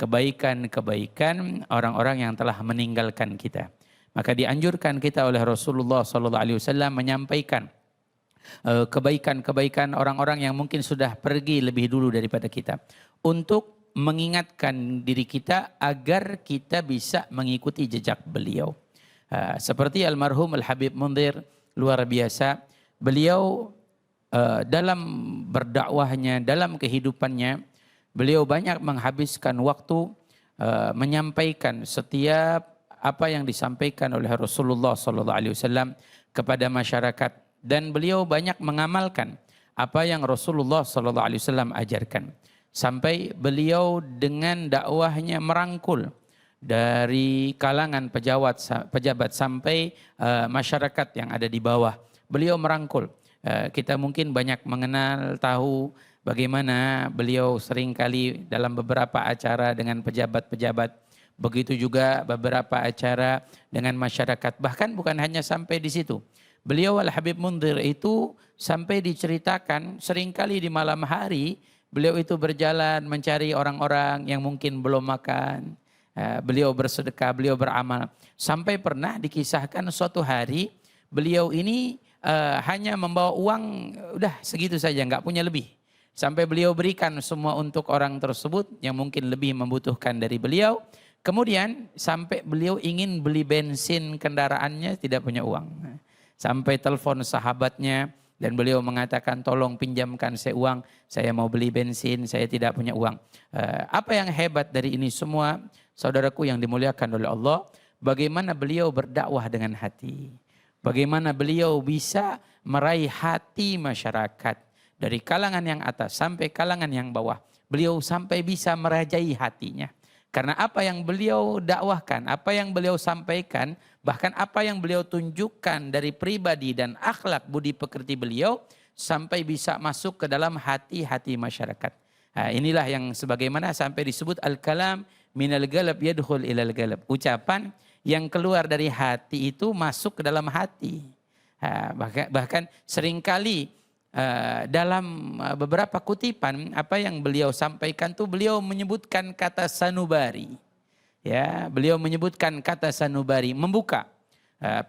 kebaikan-kebaikan orang-orang yang telah meninggalkan kita. Maka dianjurkan kita oleh Rasulullah SAW menyampaikan kebaikan-kebaikan orang-orang yang mungkin sudah pergi lebih dulu daripada kita, untuk mengingatkan diri kita agar kita bisa mengikuti jejak beliau. Seperti almarhum Al-Habib Mundhir, luar biasa. Beliau dalam berdakwahnya, dalam kehidupannya, beliau banyak menghabiskan waktu menyampaikan setiap apa yang disampaikan oleh Rasulullah SAW kepada masyarakat. Dan beliau banyak mengamalkan apa yang Rasulullah SAW ajarkan. Sampai beliau dengan dakwahnya merangkul dari kalangan pejabat sampai masyarakat yang ada di bawah. Beliau merangkul. Kita mungkin banyak mengenal, tahu bagaimana beliau seringkali dalam beberapa acara dengan pejabat-pejabat. Begitu juga beberapa acara dengan masyarakat. Bahkan bukan hanya sampai di situ. Beliau Al-Habib Mundhir itu sampai diceritakan seringkali di malam hari beliau itu berjalan mencari orang-orang yang mungkin belum makan. Beliau bersedekah, beliau beramal. Sampai pernah dikisahkan suatu hari beliau ini hanya membawa uang udah segitu saja, nggak punya lebih. Sampai beliau berikan semua untuk orang tersebut yang mungkin lebih membutuhkan dari beliau. Kemudian sampai beliau ingin beli bensin kendaraannya tidak punya uang. Sampai telepon sahabatnya dan beliau mengatakan tolong pinjamkan saya uang, saya mau beli bensin, saya tidak punya uang. Apa yang hebat dari ini semua, saudaraku yang dimuliakan oleh Allah, bagaimana beliau berdakwah dengan hati. Bagaimana beliau bisa meraih hati masyarakat dari kalangan yang atas sampai kalangan yang bawah. Beliau sampai bisa merajai hatinya. Karena apa yang beliau dakwahkan, apa yang beliau sampaikan, bahkan apa yang beliau tunjukkan dari pribadi dan akhlak budi pekerti beliau, sampai bisa masuk ke dalam hati-hati masyarakat. Inilah yang sebagaimana sampai disebut al-kalam minal galab yadkhul ilal galab. Ucapan yang keluar dari hati itu masuk ke dalam hati. Bahkan seringkali dalam beberapa kutipan apa yang beliau sampaikan tuh beliau menyebutkan kata sanubari. Ya, beliau menyebutkan kata sanubari, membuka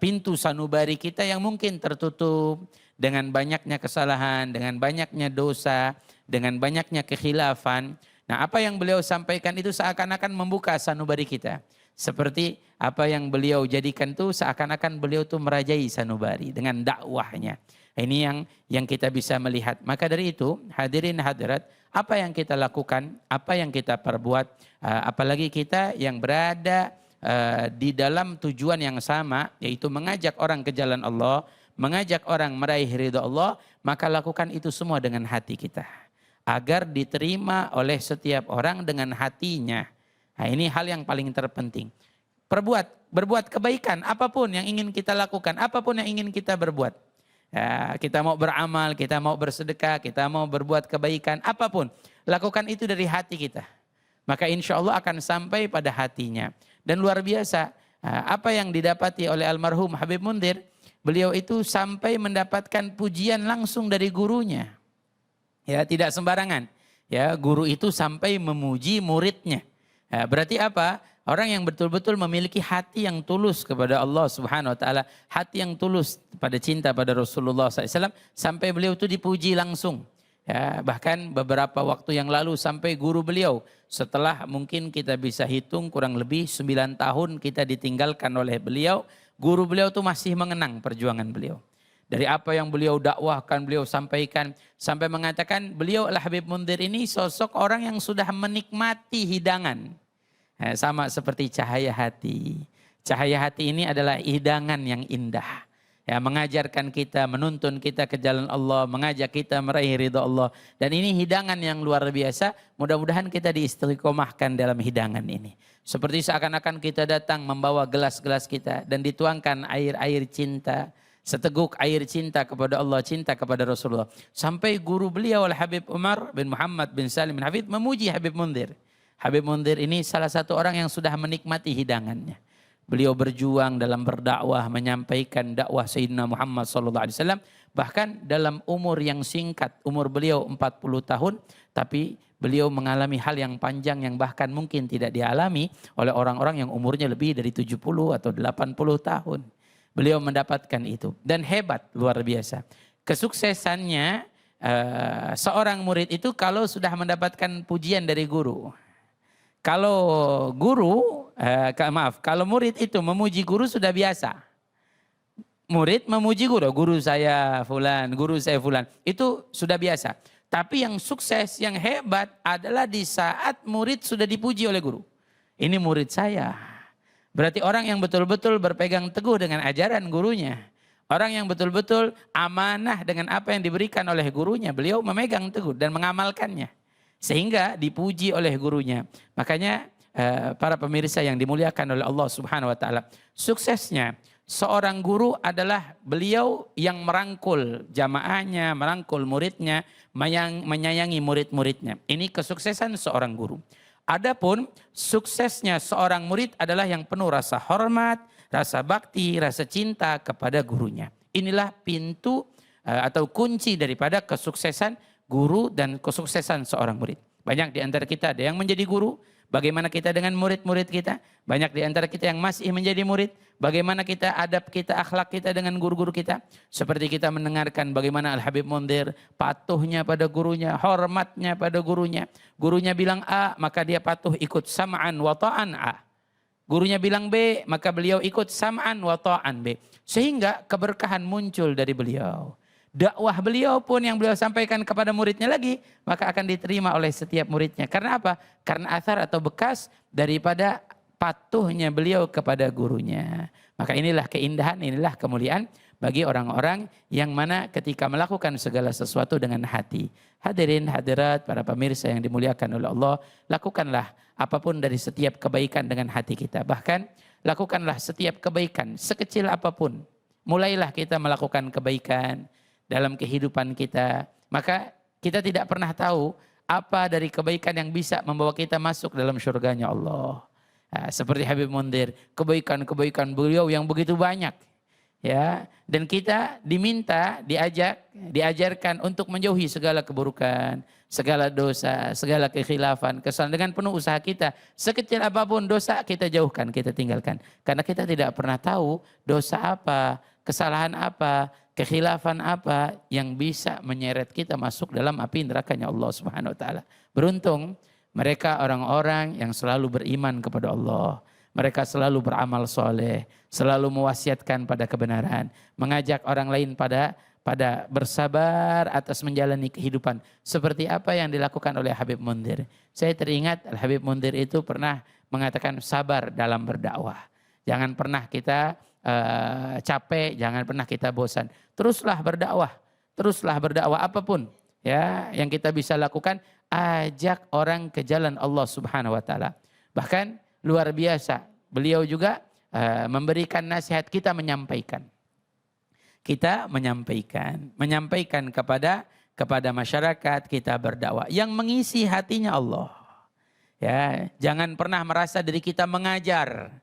pintu sanubari kita yang mungkin tertutup dengan banyaknya kesalahan, dengan banyaknya dosa, dengan banyaknya kekhilafan. Nah, apa yang beliau sampaikan itu seakan-akan membuka sanubari kita. Seperti apa yang beliau jadikan tuh seakan-akan beliau tuh merajai sanubari dengan dakwahnya. Ini yang kita bisa melihat. Maka dari itu, hadirin hadirat, apa yang kita lakukan, apa yang kita perbuat, apalagi kita yang berada di dalam tujuan yang sama, yaitu mengajak orang ke jalan Allah, mengajak orang meraih ridha Allah, maka lakukan itu semua dengan hati kita. Agar diterima oleh setiap orang dengan hatinya. Nah, ini hal yang paling terpenting. Berbuat kebaikan, apapun yang ingin kita lakukan, apapun yang ingin kita berbuat. Ya, kita mau beramal, kita mau bersedekah, kita mau berbuat kebaikan, apapun. Lakukan itu dari hati kita. Maka insya Allah akan sampai pada hatinya. Dan luar biasa, apa yang didapati oleh almarhum Habib Mundhir, beliau itu sampai mendapatkan pujian langsung dari gurunya. Ya, tidak sembarangan. Ya, guru itu sampai memuji muridnya. Ya, berarti apa? Orang yang betul-betul memiliki hati yang tulus kepada Allah Subhanahu Wa Taala, hati yang tulus pada cinta pada Rasulullah SAW, sampai beliau itu dipuji langsung. Ya, bahkan beberapa waktu yang lalu sampai guru beliau, setelah mungkin kita bisa hitung kurang lebih 9 tahun kita ditinggalkan oleh beliau, guru beliau itu masih mengenang perjuangan beliau. Dari apa yang beliau dakwahkan, beliau sampaikan, sampai mengatakan beliau Al-Habib Mundhir ini sosok orang yang sudah menikmati hidangan. Sama seperti cahaya hati. Cahaya hati ini adalah hidangan yang indah. Ya, mengajarkan kita, menuntun kita ke jalan Allah, mengajak kita meraih ridha Allah. Dan ini hidangan yang luar biasa. Mudah-mudahan kita diistiqomahkan dalam hidangan ini. Seperti seakan-akan kita datang membawa gelas-gelas kita dan dituangkan air-air cinta. Seteguk air cinta kepada Allah, cinta kepada Rasulullah. Sampai guru beliau Al-Habib Umar bin Muhammad bin Salim bin Hafid memuji Habib Mundhir. Habib Mundhir ini salah satu orang yang sudah menikmati hidangannya. Beliau berjuang dalam berdakwah, menyampaikan dakwah Sayyidina Muhammad SAW. Bahkan dalam umur yang singkat, umur beliau 40 tahun, tapi beliau mengalami hal yang panjang yang bahkan mungkin tidak dialami oleh orang-orang yang umurnya lebih dari 70 atau 80 tahun. Beliau mendapatkan itu dan hebat, luar biasa. Kesuksesannya seorang murid itu kalau sudah mendapatkan pujian dari guru. Kalau kalau murid itu memuji guru sudah biasa. Murid memuji guru saya fulan, guru saya fulan, itu sudah biasa. Tapi yang sukses, yang hebat adalah di saat murid sudah dipuji oleh guru. Ini murid saya. Berarti orang yang betul-betul berpegang teguh dengan ajaran gurunya. Orang yang betul-betul amanah dengan apa yang diberikan oleh gurunya. Beliau memegang teguh dan mengamalkannya. Sehingga dipuji oleh gurunya. Makanya para pemirsa yang dimuliakan oleh Allah Subhanahu wa taala, suksesnya seorang guru adalah beliau yang merangkul jamaahnya, merangkul muridnya, menyayangi murid-muridnya. Ini kesuksesan seorang guru. Adapun suksesnya seorang murid adalah yang penuh rasa hormat, rasa bakti, rasa cinta kepada gurunya. Inilah pintu atau kunci daripada kesuksesan guru dan kesuksesan seorang murid. Banyak di antara kita ada yang menjadi guru. Bagaimana kita dengan murid-murid kita? Banyak di antara kita yang masih menjadi murid. Bagaimana kita adab kita, akhlak kita dengan guru-guru kita? Seperti kita mendengarkan bagaimana Al-Habib Mundzir patuhnya pada gurunya, hormatnya pada gurunya. Gurunya bilang A, maka dia patuh ikut sam'an wa ta'an A. Gurunya bilang B, maka beliau ikut sam'an wa ta'an B. Sehingga keberkahan muncul dari beliau. Dakwah beliau pun yang beliau sampaikan kepada muridnya lagi, maka akan diterima oleh setiap muridnya. Karena apa? Karena athar atau bekas daripada patuhnya beliau kepada gurunya. Maka inilah keindahan, inilah kemuliaan bagi orang-orang yang mana ketika melakukan segala sesuatu dengan hati. Hadirin hadirat para pemirsa yang dimuliakan oleh Allah, lakukanlah apapun dari setiap kebaikan dengan hati kita. Bahkan lakukanlah setiap kebaikan sekecil apapun. Mulailah kita melakukan kebaikan dalam kehidupan kita, maka kita tidak pernah tahu apa dari kebaikan yang bisa membawa kita masuk dalam surganya Allah. Nah, seperti Habib Mundzir, kebaikan-kebaikan beliau yang begitu banyak, ya. Dan kita diminta, diajarkan untuk menjauhi segala keburukan, segala dosa, segala kekhilafan, kesalahan dengan penuh usaha kita. Sekecil apapun dosa kita jauhkan, kita tinggalkan, karena kita tidak pernah tahu dosa apa, kesalahan apa, kekhilafan apa yang bisa menyeret kita masuk dalam api nerakanya Allah Subhanahu wa taala. Beruntung mereka orang-orang yang selalu beriman kepada Allah. Mereka selalu beramal soleh, selalu mewasiatkan pada kebenaran, mengajak orang lain pada bersabar atas menjalani kehidupan seperti apa yang dilakukan oleh Habib Mundzir. Saya teringat Habib Mundzir itu pernah mengatakan sabar dalam berdakwah. Jangan pernah kita capek, jangan pernah kita bosan. Teruslah berdakwah apapun ya yang kita bisa lakukan, ajak orang ke jalan Allah Subhanahu wa taala. Bahkan luar biasa, beliau juga memberikan nasihat, kita menyampaikan. Kita menyampaikan kepada masyarakat, kita berdakwah yang mengisi hatinya Allah. Ya, jangan pernah merasa diri kita mengajar.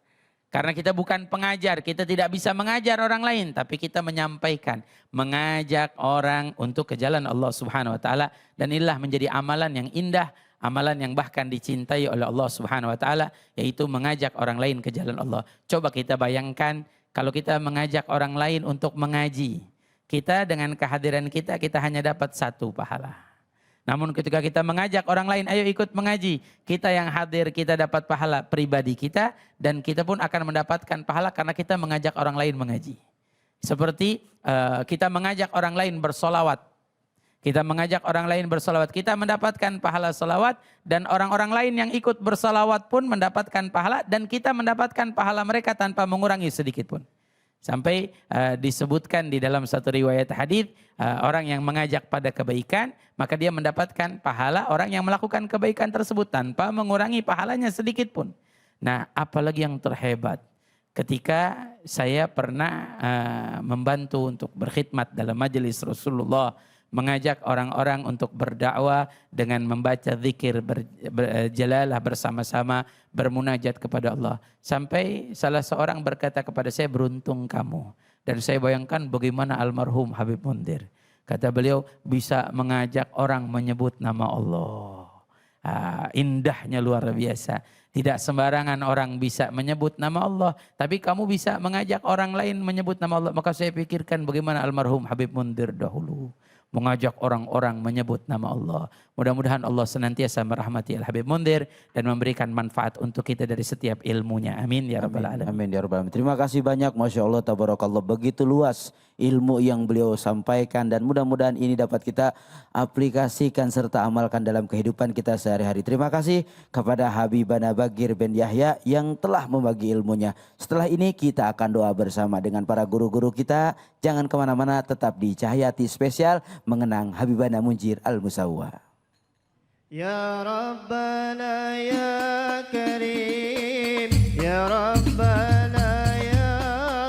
Karena kita bukan pengajar, kita tidak bisa mengajar orang lain, tapi kita menyampaikan, mengajak orang untuk ke jalan Allah Subhanahu wa taala, dan inilah menjadi amalan yang indah, amalan yang bahkan dicintai oleh Allah Subhanahu wa taala, yaitu mengajak orang lain ke jalan Allah. Coba kita bayangkan kalau kita mengajak orang lain untuk mengaji, kita dengan kehadiran kita hanya dapat 1 pahala. Namun ketika kita mengajak orang lain, ayo ikut mengaji, kita yang hadir kita dapat pahala pribadi kita, dan kita pun akan mendapatkan pahala karena kita mengajak orang lain mengaji. Seperti kita mengajak orang lain bersolawat. Kita mengajak orang lain bersolawat, kita mendapatkan pahala solawat, dan orang-orang lain yang ikut bersolawat pun mendapatkan pahala, dan kita mendapatkan pahala mereka tanpa mengurangi sedikit pun. Sampai disebutkan di dalam satu riwayat hadis, orang yang mengajak pada kebaikan, maka dia mendapatkan pahala orang yang melakukan kebaikan tersebut tanpa mengurangi pahalanya sedikit pun. Nah, apalagi yang terhebat ketika saya pernah membantu untuk berkhidmat dalam majelis Rasulullah, mengajak orang-orang untuk berdakwah dengan membaca zikir berjalalah bersama-sama, bermunajat kepada Allah. Sampai salah seorang berkata kepada saya, beruntung kamu. Dan saya bayangkan bagaimana almarhum Habib Mundzir. Kata beliau, bisa mengajak orang menyebut nama Allah. Indahnya luar biasa. Tidak sembarangan orang bisa menyebut nama Allah. Tapi kamu bisa mengajak orang lain menyebut nama Allah. Maka saya pikirkan bagaimana almarhum Habib Mundir dahulu mengajak orang-orang menyebut nama Allah. Mudah-mudahan Allah senantiasa merahmati Al-Habib Mundir dan memberikan manfaat untuk kita dari setiap ilmunya. Amin ya rabbal alamin. Amin ya rabbal alamin. Terima kasih banyak, Masya Allah, tabarakallah. Begitu luas ilmu yang beliau sampaikan dan mudah-mudahan ini dapat kita aplikasikan serta amalkan dalam kehidupan kita sehari-hari. Terima kasih kepada Habibana Bagir bin Yahya yang telah membagi ilmunya. Setelah ini kita akan doa bersama dengan para guru-guru kita. Jangan kemana-mana, tetap di Cahayati Spesial mengenang Habibana Munjir Al-Musawwa. Ya Rabbana ya Karim, ya Rabbana ya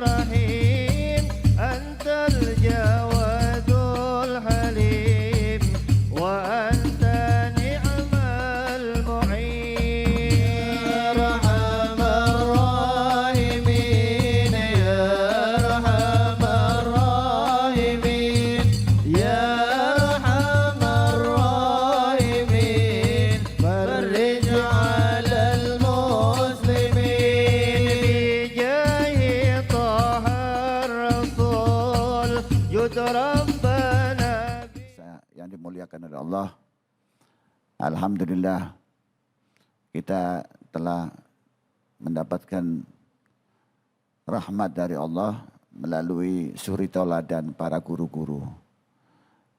Rahim, Antal Jawadul Halim, wa anta ni'mal mu'in. Ya Arhamar Rahimin, ya Arhamar Rahimin, ya Arhamar Rahimin, farij 'alal muslimin, bijahi Thahar Rasul, jud Rabbana. Yang dimuliakan oleh Allah, alhamdulillah kita telah mendapatkan rahmat dari Allah melalui suri tauladan para guru-guru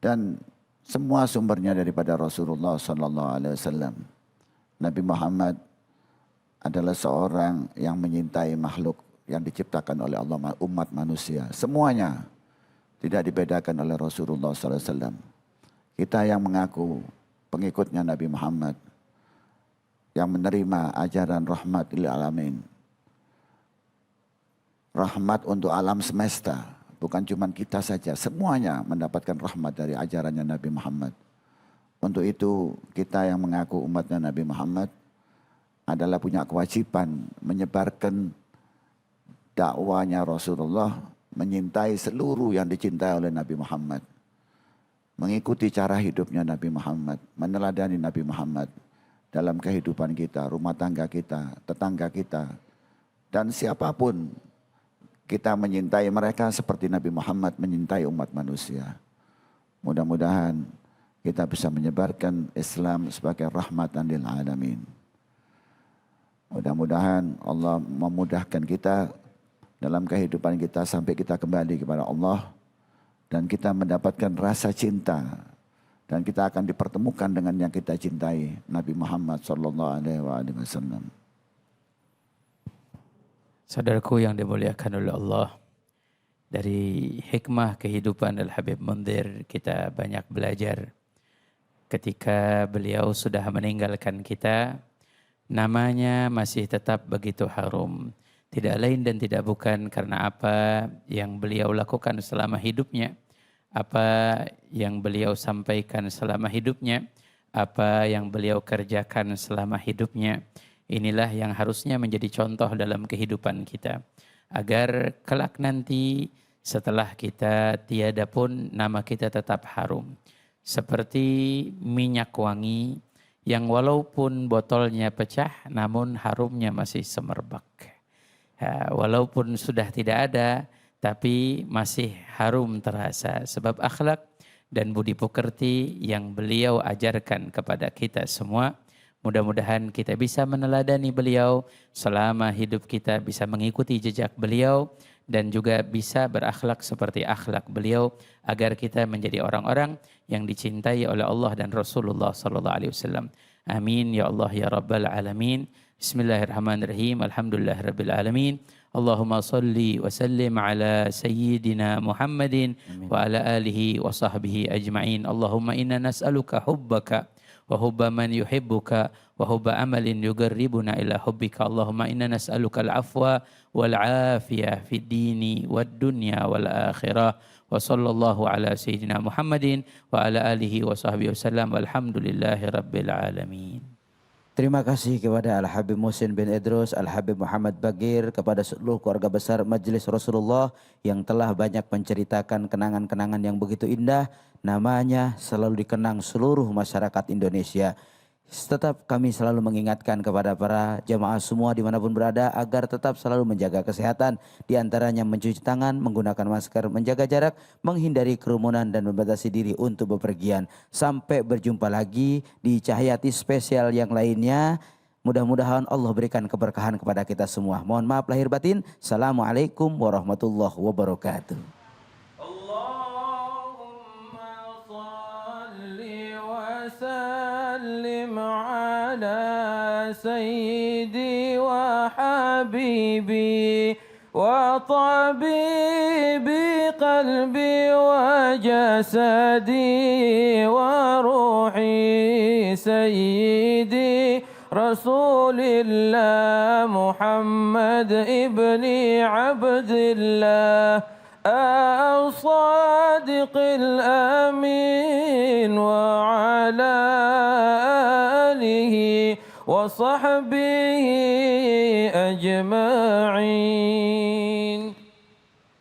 dan semua sumbernya daripada Rasulullah sallallahu alaihi wasallam. Nabi Muhammad adalah seorang yang menyintai makhluk yang diciptakan oleh Allah, umat manusia. Semuanya tidak dibedakan oleh Rasulullah sallallahu alaihi wasallam. Kita yang mengaku pengikutnya Nabi Muhammad, yang menerima ajaran rahmat lil alamin, rahmat untuk alam semesta, bukan cuma kita saja, semuanya mendapatkan rahmat dari ajarannya Nabi Muhammad. Untuk itu kita yang mengaku umatnya Nabi Muhammad adalah punya kewajiban menyebarkan dakwanya Rasulullah, menyintai seluruh yang dicintai oleh Nabi Muhammad, mengikuti cara hidupnya Nabi Muhammad, meneladani Nabi Muhammad dalam kehidupan kita, rumah tangga kita, tetangga kita, dan siapapun kita menyintai mereka seperti Nabi Muhammad menyintai umat manusia. Mudah-mudahan kita bisa menyebarkan Islam sebagai rahmatan lil alamin. Mudah-mudahan Allah memudahkan kita dalam kehidupan kita sampai kita kembali kepada Allah dan kita mendapatkan rasa cinta dan kita akan dipertemukan dengan yang kita cintai, Nabi Muhammad sallallahu alaihi wasallam. Saudaraku yang dimuliakan oleh Allah, dari hikmah kehidupan Al-Habib Mundir kita banyak belajar. Ketika beliau sudah meninggalkan kita, namanya masih tetap begitu harum. Tidak lain dan tidak bukan karena apa yang beliau lakukan selama hidupnya, apa yang beliau sampaikan selama hidupnya, apa yang beliau kerjakan selama hidupnya. Inilah yang harusnya menjadi contoh dalam kehidupan kita. Agar kelak nanti setelah kita tiada pun nama kita tetap harum. Seperti minyak wangi yang walaupun botolnya pecah namun harumnya masih semerbak. Walaupun sudah tidak ada tapi masih harum terasa. Sebab akhlak dan budi pekerti yang beliau ajarkan kepada kita semua. Mudah-mudahan kita bisa meneladani beliau selama hidup kita, bisa mengikuti jejak beliau dan juga bisa berakhlak seperti akhlak beliau agar kita menjadi orang-orang yang dicintai oleh Allah dan Rasulullah sallallahu alaihi wasallam. Amin ya Allah ya rabbal alamin. Bismillahirrahmanirrahim. Alhamdulillahirabbil alamin. Allahumma salli wa sallim ala sayyidina Muhammadin wa ala alihi wa sahbihi ajma'in. Allahumma inna nas'aluka hubbaka wa hubba man yuhibbuka wa hubba amalin yugarribuna ila hubbika. Allahumma inna nas'aluka al-afwa wal afiyah fid dini wad dunya wal akhirah. Wa sallallahu ala sayyidina Muhammadin wa ala alihi wa sahbihi wasallam. Walhamdulillahi rabbil alamin. Terima kasih kepada Al-Habib Muhsin bin Idrus, Al-Habib Muhammad Bagir, kepada seluruh keluarga besar Majelis Rasulullah yang telah banyak menceritakan kenangan-kenangan yang begitu indah. Namanya selalu dikenang seluruh masyarakat Indonesia. Tetap kami selalu mengingatkan kepada para jamaah semua dimanapun berada agar tetap selalu menjaga kesehatan. Di antaranya mencuci tangan, menggunakan masker, menjaga jarak, menghindari kerumunan dan membatasi diri untuk bepergian. Sampai berjumpa lagi di Cahayati spesial yang lainnya. Mudah-mudahan Allah berikan keberkahan kepada kita semua. Mohon maaf lahir batin. Assalamualaikum warahmatullahi wabarakatuh. وسلم على سيدي وحبيبي وطبيبي قلبي وجسدي وروحي سيدي رسول الله محمد ابن عبد الله الصادق الأمين وعلى آله وصحبه أجمعين.